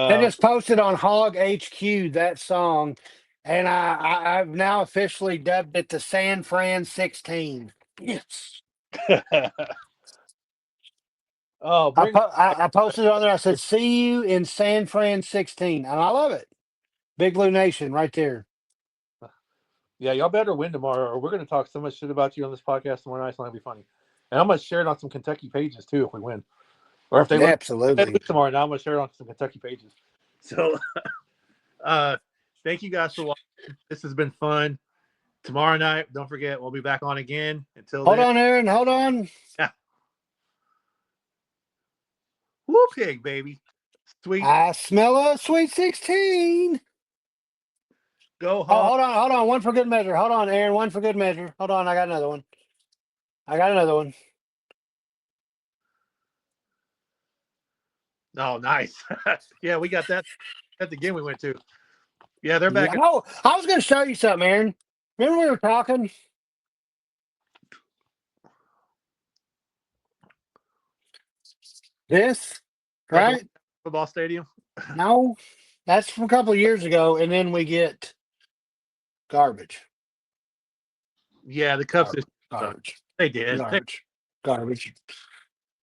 S2: They
S1: Um,
S2: just posted on Hog HQ that song, and I've now officially dubbed it the San Fran 16. Yes.
S1: oh, bring.
S2: I posted it on there. I said, "See you in San Fran 16," and I love it. Big Blue Nation, right there.
S1: Yeah, y'all better win tomorrow, or we're going to talk so much shit about you on this podcast tomorrow night. It's not going to be funny. And I'm going to share it on some Kentucky pages too if we win, or if they lose,
S2: Absolutely.
S1: tomorrow night, I'm going to share it on some Kentucky pages. So, uh, thank you guys for watching. This has been fun. Tomorrow night, don't forget, we'll be back on again. Until
S2: Hold
S1: then,
S2: on, Aaron. Hold on.
S1: yeah, whoop pig, baby, sweet,
S2: I smell a sweet 16.
S1: go
S2: Oh,
S1: hog.
S2: hold on. One for good measure. Hold on, Aaron. One for good measure. Hold on. I got another one. I got another one.
S1: Oh, nice. Yeah, we got that at the game we went to. Yeah, they're back.
S2: Yeah. Oh, I was going to show you something, Aaron. Remember we were talking? This,
S1: Russell
S2: right?
S1: Football Stadium.
S2: No, that's from a couple of years ago, and then we get garbage,
S1: Yeah, the Cups
S2: garbage,
S1: suck.
S2: garbage,
S1: They did.
S2: garbage, garbage,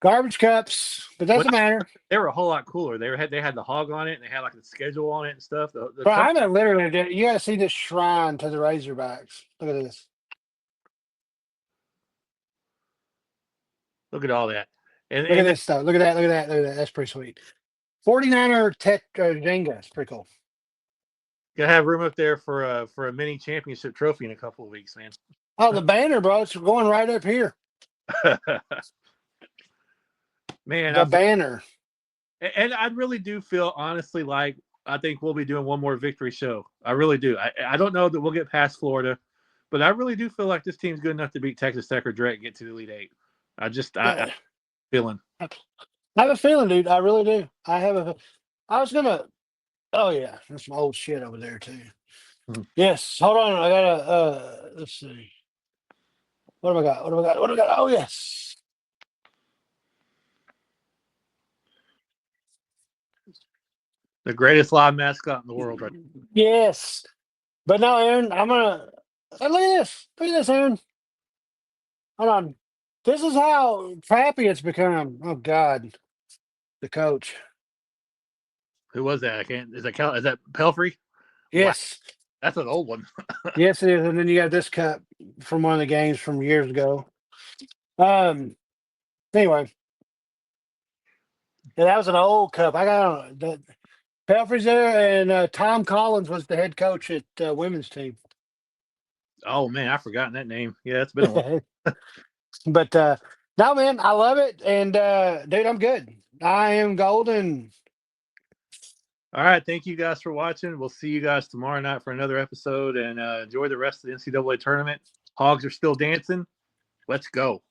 S2: garbage cups. But
S1: When
S2: doesn't matter.
S1: they were a whole lot cooler. They had the hog on it, and they had like the schedule on it and stuff. The
S2: But
S1: Cups.
S2: I'm gonna literally. You got to see this shrine to the Razorbacks. Look at this.
S1: Look at all that.
S2: Look at
S1: And
S2: this stuff. Look at that. Look at that. Look at that. That's pretty sweet. 49er Tech Jenga. It's pretty cool.
S1: gonna have room up there for a mini championship trophy in a couple of weeks, man.
S2: Oh, the banner, bro. It's going right up here.
S1: Man,
S2: The banner.
S1: and I really do feel honestly like I think we'll be doing one more victory show. I really do. I don't know that we'll get past Florida, but I really do feel like this team's good enough to beat Texas Tech or Drake and get to the Elite Eight. I feeling.
S2: I have a feeling, dude. I really do. I was gonna. Oh yeah, there's some old shit over there too.
S1: Mhm.
S2: Yes. Hold on. I gotta. Let's see. What do I got? What do I got? What do I got? Oh yes.
S1: The greatest live mascot in the world, right?
S2: Yes. But no, Aaron. I'm gonna. Look at this. Look at this, Aaron. Hold on. This is how crappy it's become. Oh God, the coach.
S1: Who was that? I can't. Is that Pelfrey? Wow,
S2: Yes.
S1: that's an old one.
S2: Yes, it is. And then you got this cup from one of the games from years ago. Um. Anyway, yeah, that was an old cup. I got the Pelfrey's there, and Tom Collins was the head coach at women's team.
S1: Oh man, I've forgotten that name. Yeah, it's been a while.
S2: But no, man, I love it, and dude, I'm good. I am golden.
S1: All right, thank you guys for watching. We'll see you guys tomorrow night for another episode, and enjoy the rest of the NCAA tournament. Hogs are still dancing. Let's go.